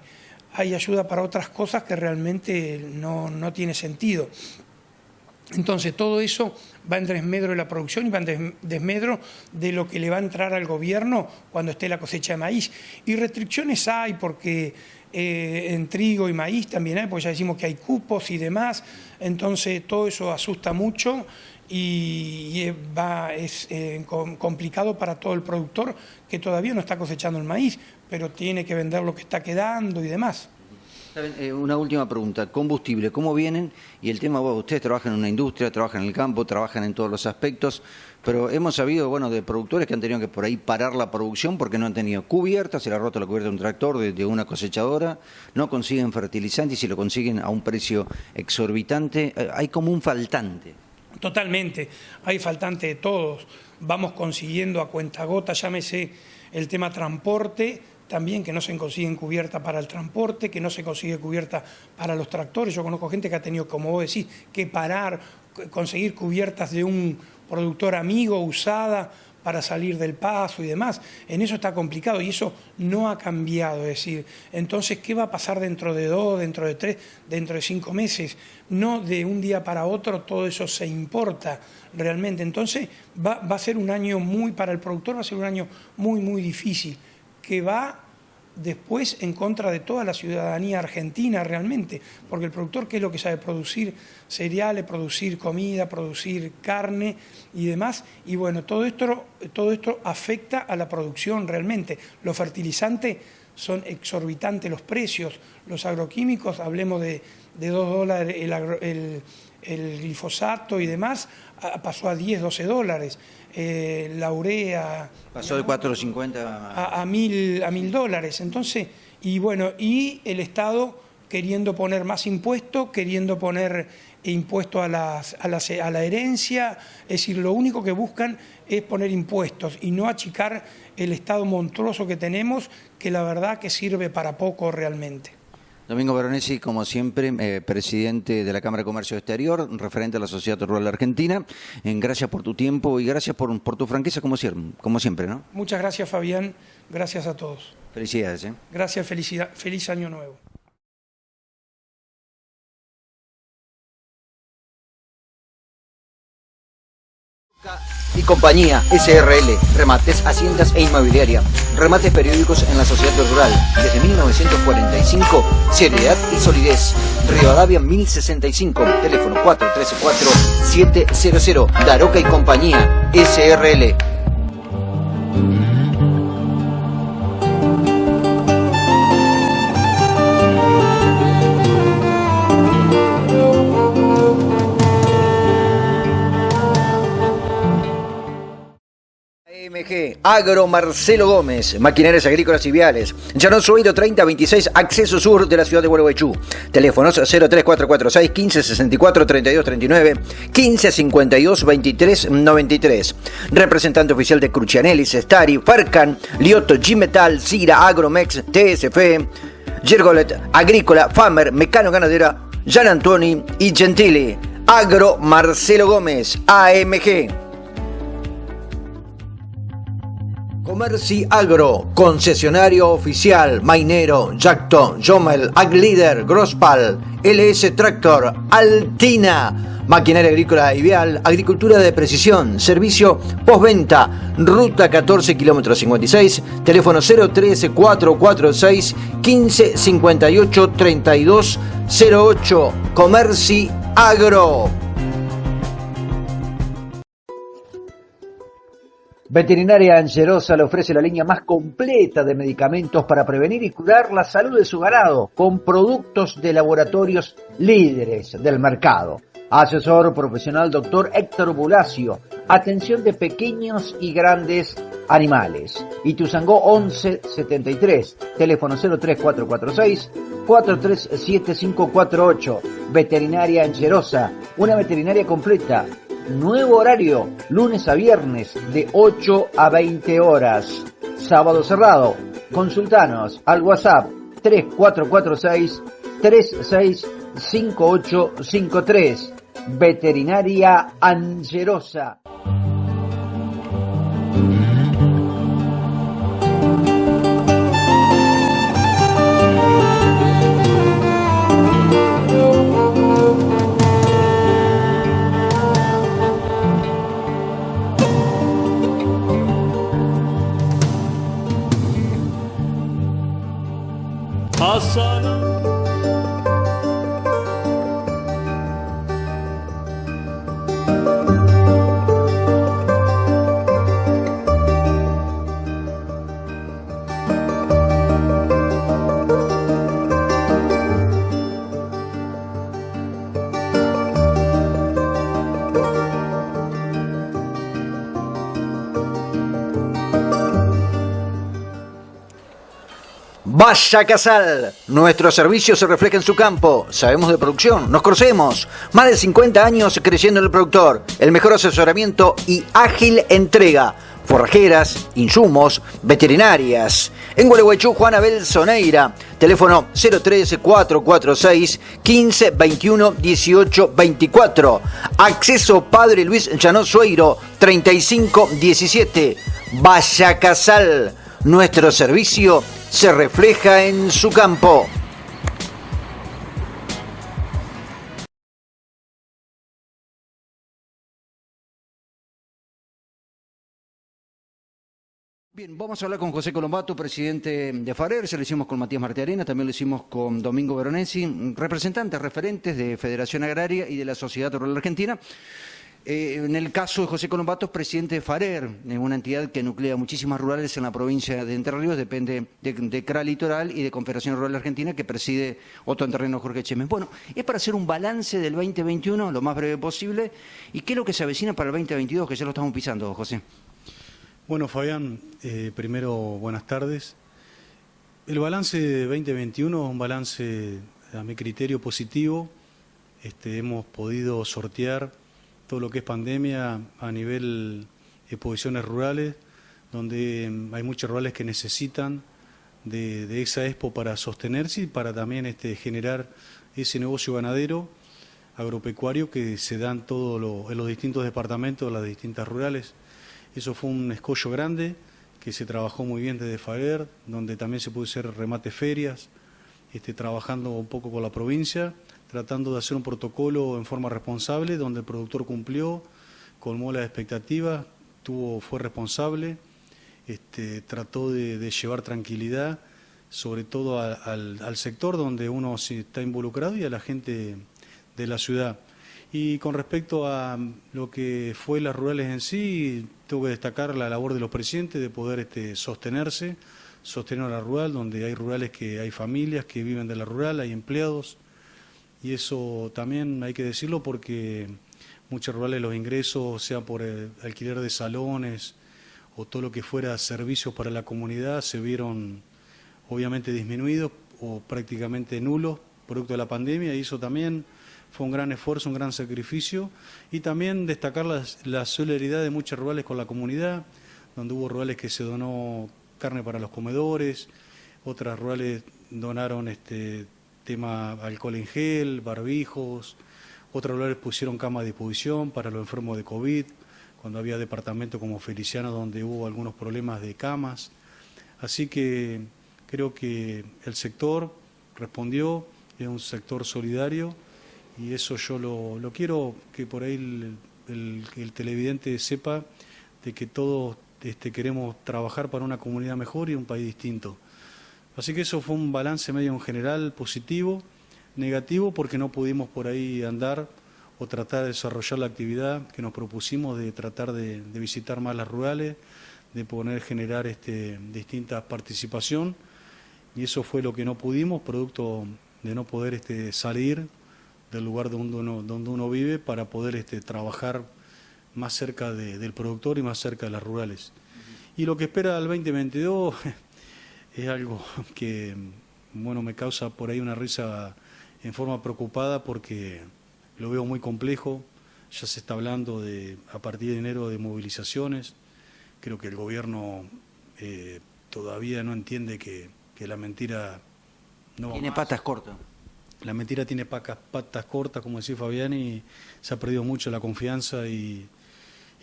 Hay ayuda para otras cosas que realmente no tiene sentido. Entonces todo eso va en desmedro de la producción y va en desmedro de lo que le va a entrar al gobierno cuando esté la cosecha de maíz. Y restricciones hay porque en trigo y maíz también hay, porque ya decimos que hay cupos y demás. Entonces todo eso asusta mucho y es complicado para todo el productor que todavía no está cosechando el maíz, pero tiene que vender lo que está quedando y demás. Una última pregunta, combustible, ¿cómo vienen? Y el tema, ustedes trabajan en una industria, trabajan en el campo, trabajan en todos los aspectos, pero hemos sabido, de productores que han tenido que por ahí parar la producción porque no han tenido cubierta, se le ha roto la cubierta de un tractor, de una cosechadora, no consiguen fertilizante y si lo consiguen a un precio exorbitante, hay como un faltante. Totalmente, hay faltante de todos, vamos consiguiendo a cuentagota, llámese el tema transporte, también que no se consiguen cubierta para el transporte, que no se consigue cubierta para los tractores. Yo conozco gente que ha tenido, como vos decís, que parar, conseguir cubiertas de un productor amigo usada para salir del paso y demás. En eso está complicado y eso no ha cambiado. Es decir, entonces, ¿qué va a pasar dentro de 2, dentro de 3, dentro de 5 meses? No de un día para otro todo eso se importa realmente. Entonces, va a ser un año para el productor va a ser un año muy, muy difícil, que va después en contra de toda la ciudadanía argentina realmente, porque el productor, ¿qué es lo que sabe? Producir cereales, producir comida, producir carne y demás, y bueno, todo esto afecta a la producción realmente. Los fertilizantes son exorbitantes los precios, los agroquímicos, hablemos de $2 el glifosato y demás, pasó a 10, $12. La urea pasó de 4.50 a $1.000. Entonces, y el Estado queriendo poner más impuestos, queriendo poner impuestos a la herencia, es decir, lo único que buscan es poner impuestos y no achicar el Estado monstruoso que tenemos, que la verdad que sirve para poco realmente. Domingo Veronesi, como siempre, presidente de la Cámara de Comercio Exterior, referente a la Sociedad Rural Argentina. Gracias por tu tiempo y gracias por tu franqueza, como siempre, ¿no? Muchas gracias, Fabián. Gracias a todos. Felicidades. Gracias, feliz año nuevo. Y compañía SRL, remates, haciendas e inmobiliaria, remates periódicos en la sociedad rural, desde 1945, seriedad y solidez. Rivadavia 1065, teléfono 413-4700, Daroca y compañía SRL. AMG, Agro Marcelo Gómez, maquinarias agrícolas y viales, Llanón Sueiro 3026, acceso sur de la ciudad de Gualeguaychú. Teléfonos 03446 1564 3239 1552 2393. Representante oficial de Crucianelli, Stari, Farcan, Lioto, G-Metal, Cira, Agromex, TSF, Gergolet, Agrícola, Famer, Mecano Ganadera, Gian Antoni y Gentili. Agro Marcelo Gómez, AMG. Comerci Agro, concesionario oficial, Mainero, Jacto, Jomel, Aglíder, Grospal, LS Tractor, Altina, Maquinaria agrícola y vial, agricultura de precisión, servicio postventa, ruta 14 kilómetro 56, teléfono 013 446 15 58 32 08, Comerci Agro. Veterinaria Angerosa le ofrece la línea más completa de medicamentos para prevenir y curar la salud de su ganado, con productos de laboratorios líderes del mercado. Asesor profesional Dr. Héctor Bulacio, atención de pequeños y grandes animales. Ituzaingó 1173, teléfono 03446 437548. Veterinaria Angerosa, una veterinaria completa. Nuevo horario, lunes a viernes de 8 a 20 horas. Sábado cerrado. Consultanos al WhatsApp 3446 365853. Veterinaria Angerosa. Vaya Casal, nuestro servicio se refleja en su campo, sabemos de producción, nos conocemos, más de 50 años creyendo en el productor, el mejor asesoramiento y ágil entrega, forrajeras, insumos, veterinarias. En Gualeguaychú, Juan Abel Soneira, teléfono 013 446 15 21 18 24, acceso Padre Luis Llanó Sueiro 35 17. Vaya Casal, nuestro servicio se refleja en su campo. Bien, vamos a hablar con José Colombato, presidente de FARER. Ya lo hicimos con Matías Martiarena, también lo hicimos con Domingo Veronesi, representantes, referentes de Federación Agraria y de la Sociedad Rural Argentina. En el caso de José Colombato, presidente de FARER, una entidad que nuclea muchísimas rurales en la provincia de Entre Ríos, depende de CRA Litoral y de Confederación Rural Argentina, que preside Otto en Terreno Jorge Chemes. Bueno, es para hacer un balance del 2021 lo más breve posible. ¿Y qué es lo que se avecina para el 2022, que ya lo estamos pisando, José? Bueno, Fabián, primero buenas tardes. El balance de 2021 es un balance, a mi criterio, positivo. Hemos podido sortear todo lo que es pandemia a nivel de posiciones rurales, donde hay muchos rurales que necesitan de esa expo para sostenerse y para también generar ese negocio ganadero, agropecuario que se da en los distintos departamentos, de las distintas rurales. Eso fue un escollo grande que se trabajó muy bien desde FARER, donde también se pudo hacer remate ferias, trabajando un poco con la provincia, tratando de hacer un protocolo en forma responsable, donde el productor cumplió, colmó las expectativas, fue responsable, trató de llevar tranquilidad, sobre todo al sector donde uno está involucrado y a la gente de la ciudad. Y con respecto a lo que fue las rurales en sí, tengo que destacar la labor de los presidentes de poder sostener a la rural, donde hay rurales que hay familias que viven de la rural, hay empleados, y eso también hay que decirlo porque muchos rurales los ingresos, sea por el alquiler de salones o todo lo que fuera servicios para la comunidad, se vieron obviamente disminuidos o prácticamente nulos producto de la pandemia, y eso también fue un gran esfuerzo, un gran sacrificio, y también destacar la solidaridad de muchos rurales con la comunidad, donde hubo rurales que se donó carne para los comedores, otras rurales donaron tema alcohol en gel, barbijos, otros rurales pusieron cama a disposición para los enfermos de COVID, cuando había departamentos como Feliciano donde hubo algunos problemas de camas. Así que creo que el sector respondió, es un sector solidario, y eso yo lo quiero que por ahí el televidente sepa de que todos queremos trabajar para una comunidad mejor y un país distinto. Así que eso fue un balance medio en general positivo, negativo porque no pudimos por ahí andar o tratar de desarrollar la actividad que nos propusimos de tratar de visitar más las rurales, de poder generar distinta participación, y eso fue lo que no pudimos, producto de no poder salir del lugar donde uno vive para poder trabajar más cerca del productor y más cerca de las rurales. Y lo que espera el 2022 es algo que, bueno, me causa por ahí una risa en forma preocupada porque lo veo muy complejo. Ya se está hablando a partir de enero de movilizaciones. Creo que el gobierno todavía no entiende que la mentira no va Tiene más. patas cortas. La mentira tiene patas cortas, como decía Fabián, y se ha perdido mucho la confianza y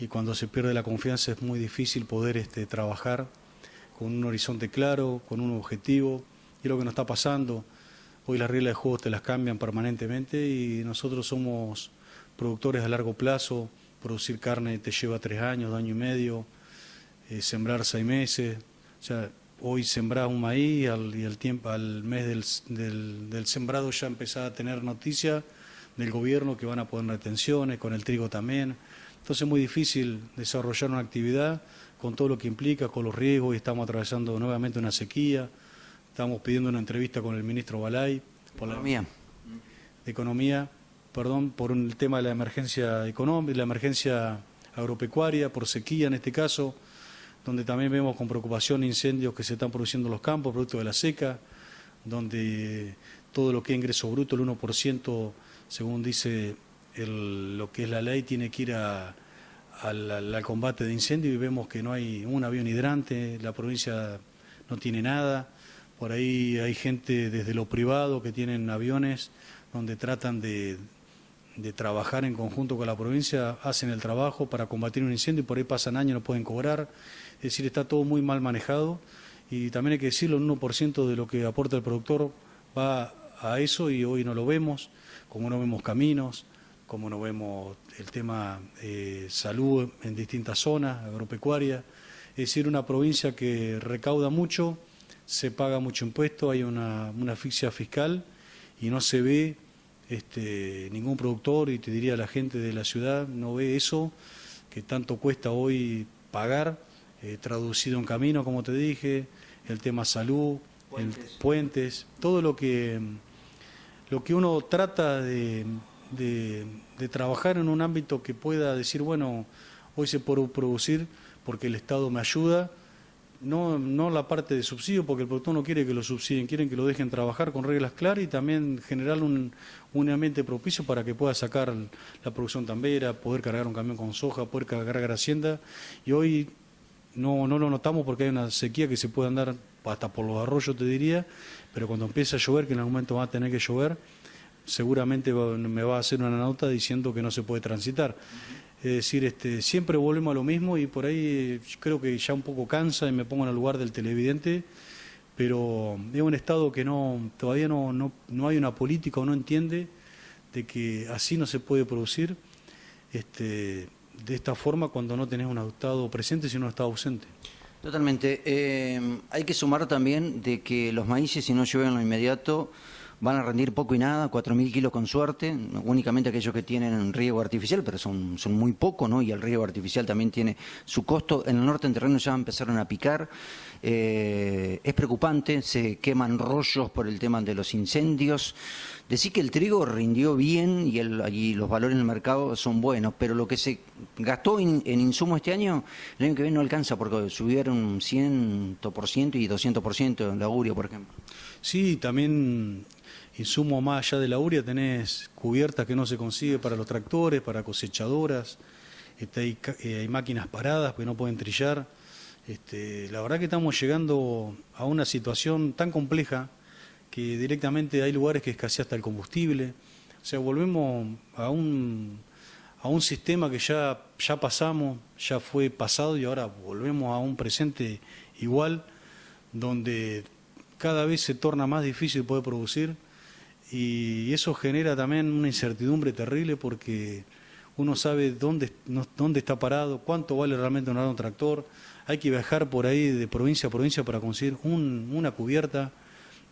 cuando se pierde la confianza es muy difícil poder trabajar con un horizonte claro, con un objetivo, y es lo que nos está pasando. Hoy las reglas de juego te las cambian permanentemente y nosotros somos productores a largo plazo. Producir carne te lleva 3 años, 2 años y medio, sembrar 6 meses. O sea, hoy sembrás un maíz y al mes del sembrado ya empezás a tener noticias del gobierno que van a poner retenciones, con el trigo también. Entonces es muy difícil desarrollar una actividad con todo lo que implica, con los riesgos, y estamos atravesando nuevamente una sequía. Estamos pidiendo una entrevista con el ministro Balay por Economía, por el tema de la emergencia económica, la emergencia agropecuaria, por sequía en este caso, donde también vemos con preocupación incendios que se están produciendo en los campos, producto de la seca, donde todo lo que es ingreso bruto, el 1%, según dice lo que es la ley, tiene que ir al combate de incendios, y vemos que no hay un avión hidrante, la provincia no tiene nada. Por ahí hay gente desde lo privado que tienen aviones donde tratan de trabajar en conjunto con la provincia, hacen el trabajo para combatir un incendio y por ahí pasan años y no pueden cobrar. Es decir, está todo muy mal manejado, y también hay que decirlo, el 1% de lo que aporta el productor va a eso, y hoy no lo vemos, como no vemos caminos, como no vemos el tema salud en distintas zonas, agropecuaria. Es decir, una provincia que recauda mucho, se paga mucho impuesto, hay una asfixia fiscal y no se ve ningún productor, y te diría la gente de la ciudad no ve eso que tanto cuesta hoy pagar, traducido en camino, como te dije, el tema salud, puentes, todo lo que uno trata de trabajar en un ámbito que pueda decir, bueno, hoy se puede producir porque el Estado me ayuda. No la parte de subsidio, porque el productor no quiere que lo subsidien, quieren que lo dejen trabajar con reglas claras y también generar un ambiente propicio para que pueda sacar la producción tambera, poder cargar un camión con soja, poder cargar hacienda. Y hoy no lo notamos porque hay una sequía que se puede andar hasta por los arroyos, te diría, pero cuando empieza a llover, que en algún momento va a tener que llover, seguramente me va a hacer una nota diciendo que no se puede transitar. Es decir, siempre volvemos a lo mismo, y por ahí creo que ya un poco cansa y me pongo en el lugar del televidente, pero es un Estado que todavía no hay una política, o no entiende de que así no se puede producir de esta forma cuando no tenés un Estado presente, sino un Estado ausente. Totalmente. Hay que sumar también de que los maíces, si no llueven en lo inmediato, van a rendir poco y nada, 4.000 kilos con suerte, únicamente aquellos que tienen riego artificial, pero son muy pocos, ¿no? Y el riego artificial también tiene su costo. En el norte en terreno ya empezaron a picar. Es preocupante, se queman rollos por el tema de los incendios. Decir que el trigo rindió bien y los valores en el mercado son buenos, pero lo que se gastó en insumo este año, el año que viene no alcanza, porque subieron 100% y 200% en la urea, por ejemplo. Sí, también insumo más allá de la urea, tenés cubiertas que no se consigue para los tractores, para cosechadoras, hay máquinas paradas que no pueden trillar. La verdad que estamos llegando a una situación tan compleja que directamente hay lugares que escasea hasta el combustible. O sea, volvemos a un sistema que ya pasamos, ya fue pasado, y ahora volvemos a un presente igual, donde cada vez se torna más difícil poder producir. y eso genera también una incertidumbre terrible porque uno sabe dónde está parado, cuánto vale realmente un tractor. Hay que viajar por ahí de provincia a provincia para conseguir una cubierta.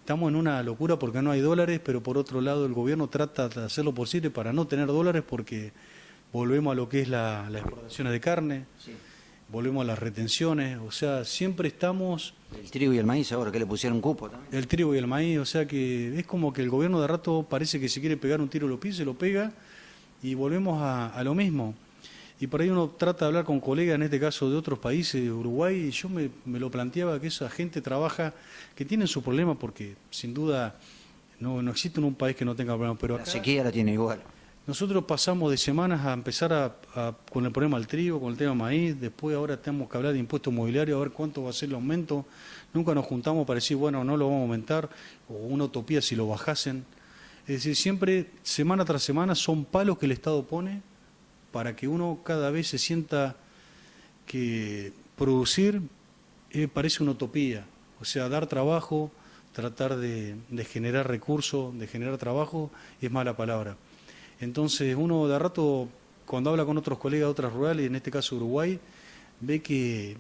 Estamos en una locura porque no hay dólares, pero por otro lado el gobierno trata de hacer lo posible para no tener dólares porque volvemos a lo que es las exportaciones de carne, sí. Volvemos a las retenciones, o sea, siempre estamos... El trigo y el maíz ahora, que le pusieron cupo también. El trigo y el maíz, o sea que es como que el gobierno de rato parece que se quiere pegar un tiro en los pies, se lo pega y volvemos a lo mismo. Y por ahí uno trata de hablar con colegas, en este caso de otros países, de Uruguay, y yo me lo planteaba que esa gente trabaja, que tienen su problema porque sin duda no existe en un país que no tenga problemas, pero acá... La sequía la tiene igual. Nosotros pasamos de semanas a empezar con el problema del trigo, con el tema maíz, después ahora tenemos que hablar de impuestos mobiliarios, a ver cuánto va a ser el aumento. Nunca nos juntamos para decir, bueno, no lo vamos a aumentar, o una utopía si lo bajasen. Es decir, siempre, semana tras semana, son palos que el Estado pone para que uno cada vez se sienta que producir parece una utopía. O sea, dar trabajo, tratar de generar recursos, de generar trabajo, es mala palabra. Entonces uno de rato, cuando habla con otros colegas de otras rurales, en este caso Uruguay, ve que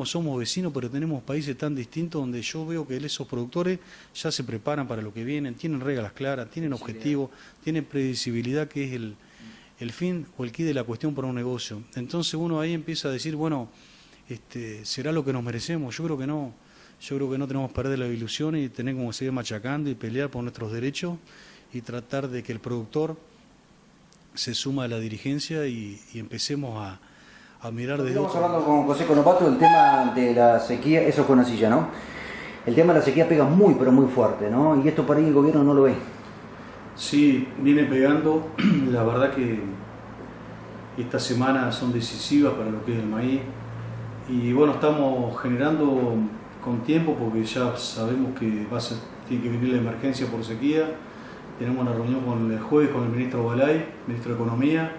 somos vecinos, pero tenemos países tan distintos donde yo veo que esos productores ya se preparan para lo que vienen, tienen reglas claras, tienen objetivos, tienen previsibilidad, que es el fin o el quid de la cuestión para un negocio. Entonces uno ahí empieza a decir, bueno, ¿será lo que nos merecemos? Yo creo que no. Yo creo que no tenemos que perder la ilusión y tener como seguir machacando y pelear por nuestros derechos y tratar de que el productor se suma a la dirigencia y empecemos a mirar desde... Estamos hablando con José Conopato del tema de la sequía, eso fue una silla, ¿no? El tema de la sequía pega muy, pero muy fuerte, ¿no? Y esto por ahí el gobierno no lo ve. Sí, viene pegando. La verdad que estas semanas son decisivas para lo que es el maíz. Y bueno, estamos generando con tiempo porque ya sabemos que tiene que venir la emergencia por sequía. Tenemos una reunión el jueves con el ministro Balay, ministro de Economía,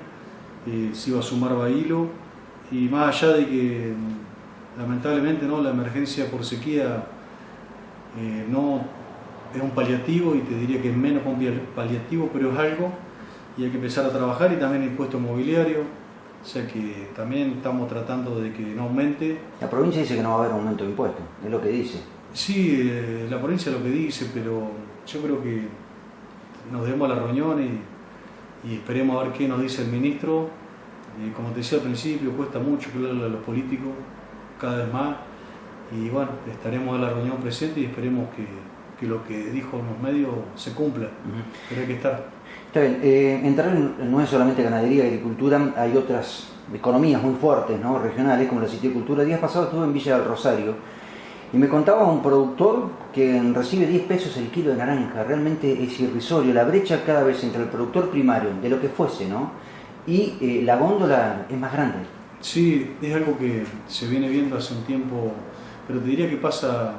se iba a sumar Bailo, y más allá de que lamentablemente la emergencia por sequía no es un paliativo, y te diría que es menos un paliativo, pero es algo, y hay que empezar a trabajar, y también el impuesto mobiliario, o sea que también estamos tratando de que no aumente. La provincia dice que no va a haber aumento de impuestos, es lo que dice. Sí, la provincia es lo que dice, pero yo creo que nos demos a la reunión y esperemos a ver qué nos dice el ministro. Como te decía al principio, cuesta mucho hablarle a los políticos, cada vez más, y bueno, estaremos en la reunión presente y esperemos que lo que dijo en los medios se cumpla, pero hay que estar. Está bien, entrar no es solamente ganadería y agricultura, hay otras economías muy fuertes, ¿no? Regionales, como la siticultura. El día pasado estuve en Villa del Rosario y me contaba un productor que recibe 10 pesos el kilo de naranja. Realmente es irrisorio. La brecha cada vez entre el productor primario, de lo que fuese, ¿no? Y la góndola es más grande. Sí, es algo que se viene viendo hace un tiempo, pero te diría que pasa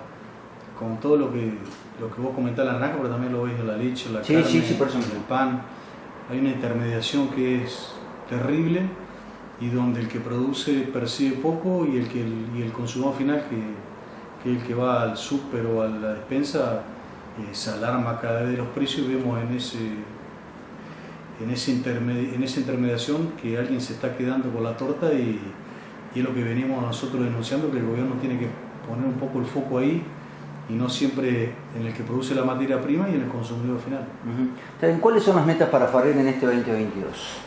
con todo lo que vos comentás, la naranja, pero también lo ves en la leche, en la carne, por eso. en el pan. Hay una intermediación que es terrible y donde el que produce percibe poco y el consumidor final, que el que va al súper o a la despensa, se alarma cada vez de los precios, y vemos en esa intermediación que alguien se está quedando con la torta, y es lo que venimos nosotros denunciando, que el gobierno tiene que poner un poco el foco ahí y no siempre en el que produce la materia prima y en el consumidor final. ¿Cuáles son las metas para Farrell en este 2022?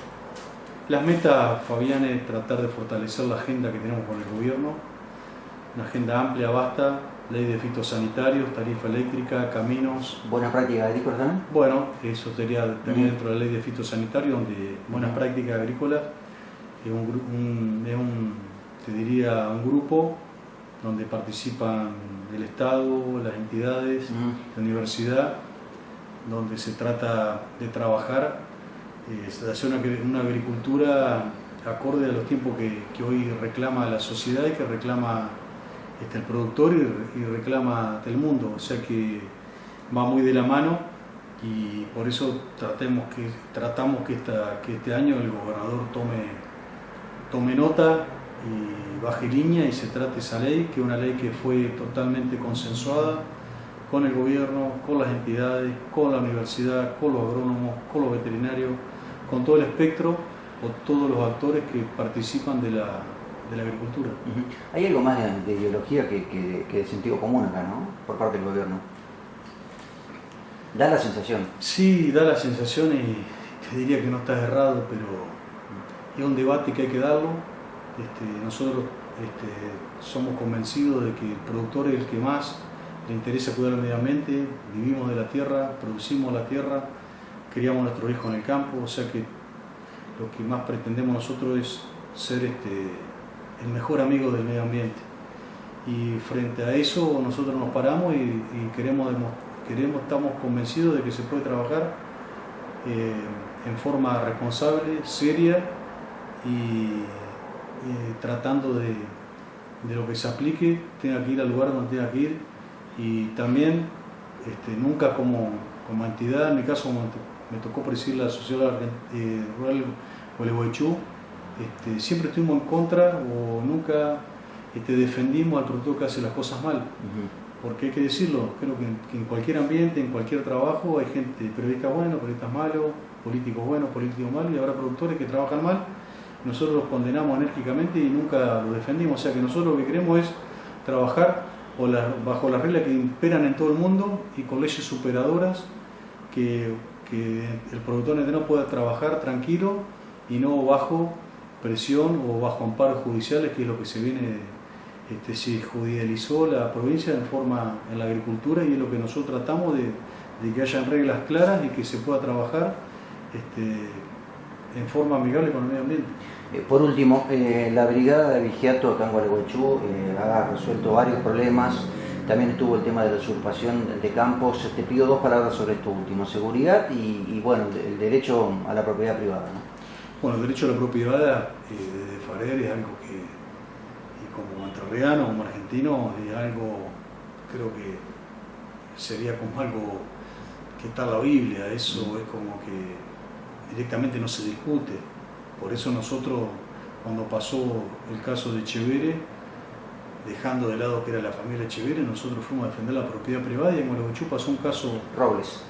Las metas, Fabián, es tratar de fortalecer la agenda que tenemos con el gobierno. Una agenda amplia, vasta, ley de fitosanitarios, tarifa eléctrica, caminos. ¿Buenas prácticas agrícolas también? Bueno, eso estaría dentro de la ley de fitosanitarios, donde buenas prácticas agrícolas es un grupo donde participan el Estado, las entidades, la universidad, donde se trata de trabajar, de hacer una agricultura acorde a los tiempos que hoy reclama la sociedad y que reclama el productor y reclama el mundo, o sea que va muy de la mano, y por eso tratamos que este año el gobernador tome nota y baje línea y se trate esa ley, que es una ley que fue totalmente consensuada con el gobierno, con las entidades, con la universidad, con los agrónomos, con los veterinarios, con todo el espectro o todos los actores que participan de la agricultura. Hay algo más de ideología que de sentido común acá, ¿no? Por parte del gobierno. Da la sensación. Sí, da la sensación y te diría que no estás errado, pero es un debate que hay que darlo. Nosotros somos convencidos de que el productor es el que más le interesa cuidar el medio ambiente, vivimos de la tierra, producimos la tierra, criamos a nuestros hijos en el campo, o sea que lo que más pretendemos nosotros es ser el mejor amigo del medio ambiente. Y frente a eso nosotros nos paramos y estamos convencidos de que se puede trabajar en forma responsable, seria y tratando de lo que se aplique, tenga que ir al lugar donde tenga que ir y también nunca como entidad, en mi caso me tocó presidir la Sociedad Rural Gualeguaychú, siempre estuvimos en contra o nunca defendimos al productor que hace las cosas mal. Porque hay que decirlo, creo que en cualquier ambiente, en cualquier trabajo hay gente, periodistas buenos, periodistas malos, políticos buenos, políticos malos y habrá productores que trabajan mal. Nosotros los condenamos enérgicamente y nunca los defendimos, o sea que nosotros lo que queremos es trabajar bajo las reglas que imperan en todo el mundo y con leyes superadoras que el productor no pueda trabajar tranquilo y no bajo presión o bajo amparos judiciales, que es lo que se viene, se judicializó la provincia en la agricultura y es lo que nosotros tratamos de que hayan reglas claras y que se pueda trabajar en forma amigable con el medio ambiente. Por último, la brigada de vigiato acá en Gualeguaychú ha resuelto varios problemas. También estuvo el tema de la usurpación de campos. Te pido dos palabras sobre esto último: seguridad y bueno, el derecho a la propiedad privada, ¿no? Bueno, el derecho a la propiedad de Farer es algo que, y como entrerriano, como argentino, es algo, creo que sería como algo que está en la Biblia. Eso es como que directamente no se discute. Por eso nosotros, cuando pasó el caso de Echeverre, dejando de lado que era la familia Echeverre, nosotros fuimos a defender la propiedad privada y en Gualeguaychú pasó un caso Robles,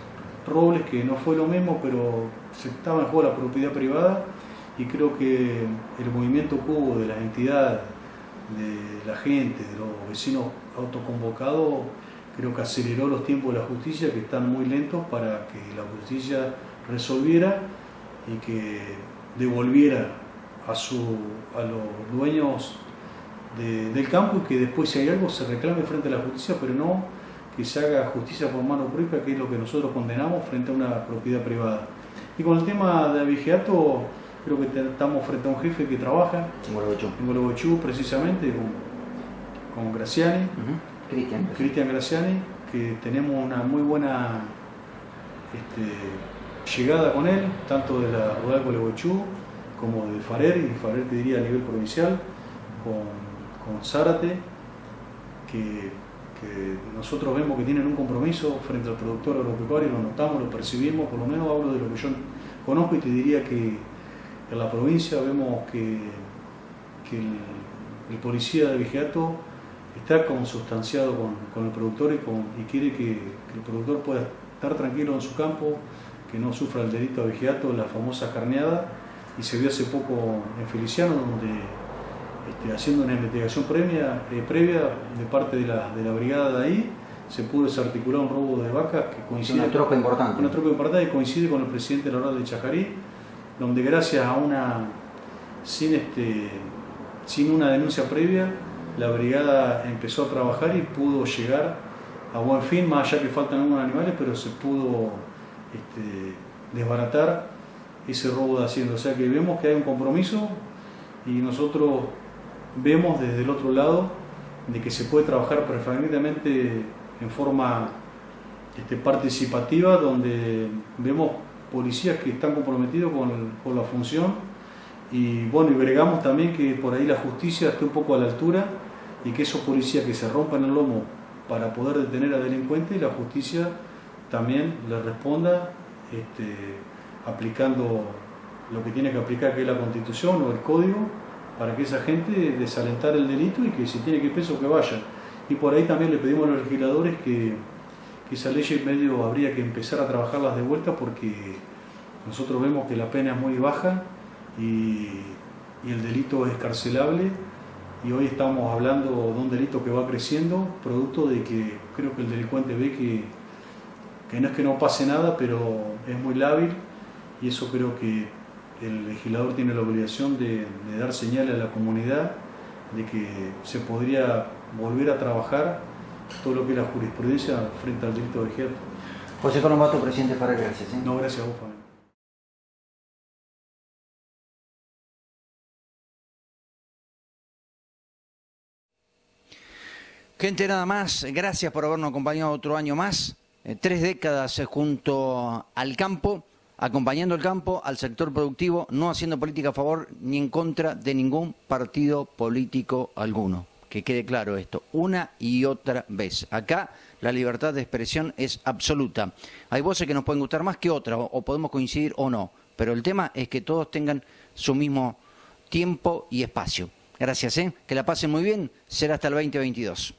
que no fue lo mismo, pero se estaba en juego la propiedad privada y creo que el movimiento que hubo de las entidades, de la gente, de los vecinos autoconvocados, creo que aceleró los tiempos de la justicia, que están muy lentos, para que la justicia resolviera y que devolviera a los dueños del campo y que después, si hay algo, se reclame frente a la justicia, pero no que se haga justicia por mano propia, que es lo que nosotros condenamos frente a una propiedad privada. Y con el tema de abigeato, creo que estamos frente a un jefe que trabaja en Gualeguaychú precisamente con Graciani, Cristian Graciani, que tenemos una muy buena llegada con él, tanto de la Rural Gualeguaychú como de Farer, y Farer te diría a nivel provincial, con Zárate, que nosotros vemos que tienen un compromiso frente al productor agropecuario, lo notamos, lo percibimos, por lo menos hablo de lo que yo conozco y te diría que en la provincia vemos que el policía de vigiato está consustanciado con el productor y quiere que el productor pueda estar tranquilo en su campo, que no sufra el delito de vigiato, la famosa carneada, y se vio hace poco en Feliciano, donde haciendo una investigación previa de parte de la brigada de ahí, se pudo desarticular un robo de vacas que coincide una tropa importante y coincide con el presidente de la Rural de Chajarí, donde gracias a sin una denuncia previa, la brigada empezó a trabajar y pudo llegar a buen fin, más allá que faltan algunos animales, pero se pudo desbaratar ese robo de hacienda. O sea que vemos que hay un compromiso y nosotros vemos desde el otro lado de que se puede trabajar preferentemente en forma participativa, donde vemos policías que están comprometidos con la función y bueno, y bregamos también que por ahí la justicia esté un poco a la altura y que esos policías que se rompan el lomo para poder detener a delincuentes, la justicia también le responda aplicando lo que tiene que aplicar, que es la Constitución o el Código, para que esa gente desalentar el delito y que si tiene que ir preso que vaya. Y por ahí también le pedimos a los legisladores que que esa ley en medio habría que empezar a trabajarlas de vuelta porque nosotros vemos que la pena es muy baja y el delito es carcelable, y hoy estamos hablando de un delito que va creciendo, producto de que creo que el delincuente ve que no es que no pase nada, pero es muy lábil, y eso creo que el legislador tiene la obligación de dar señales a la comunidad de que se podría volver a trabajar todo lo que es la jurisprudencia frente al delito de ejército. José Colombato, presidente Farrell, gracias. No, gracias a vos, Fabián. Gente, nada más, gracias por habernos acompañado otro año más. 3 décadas junto al campo, acompañando al campo, al sector productivo, no haciendo política a favor ni en contra de ningún partido político alguno. Que quede claro esto, una y otra vez. Acá la libertad de expresión es absoluta. Hay voces que nos pueden gustar más que otras, o podemos coincidir o no, pero el tema es que todos tengan su mismo tiempo y espacio. Gracias, que la pasen muy bien, será hasta el 2022.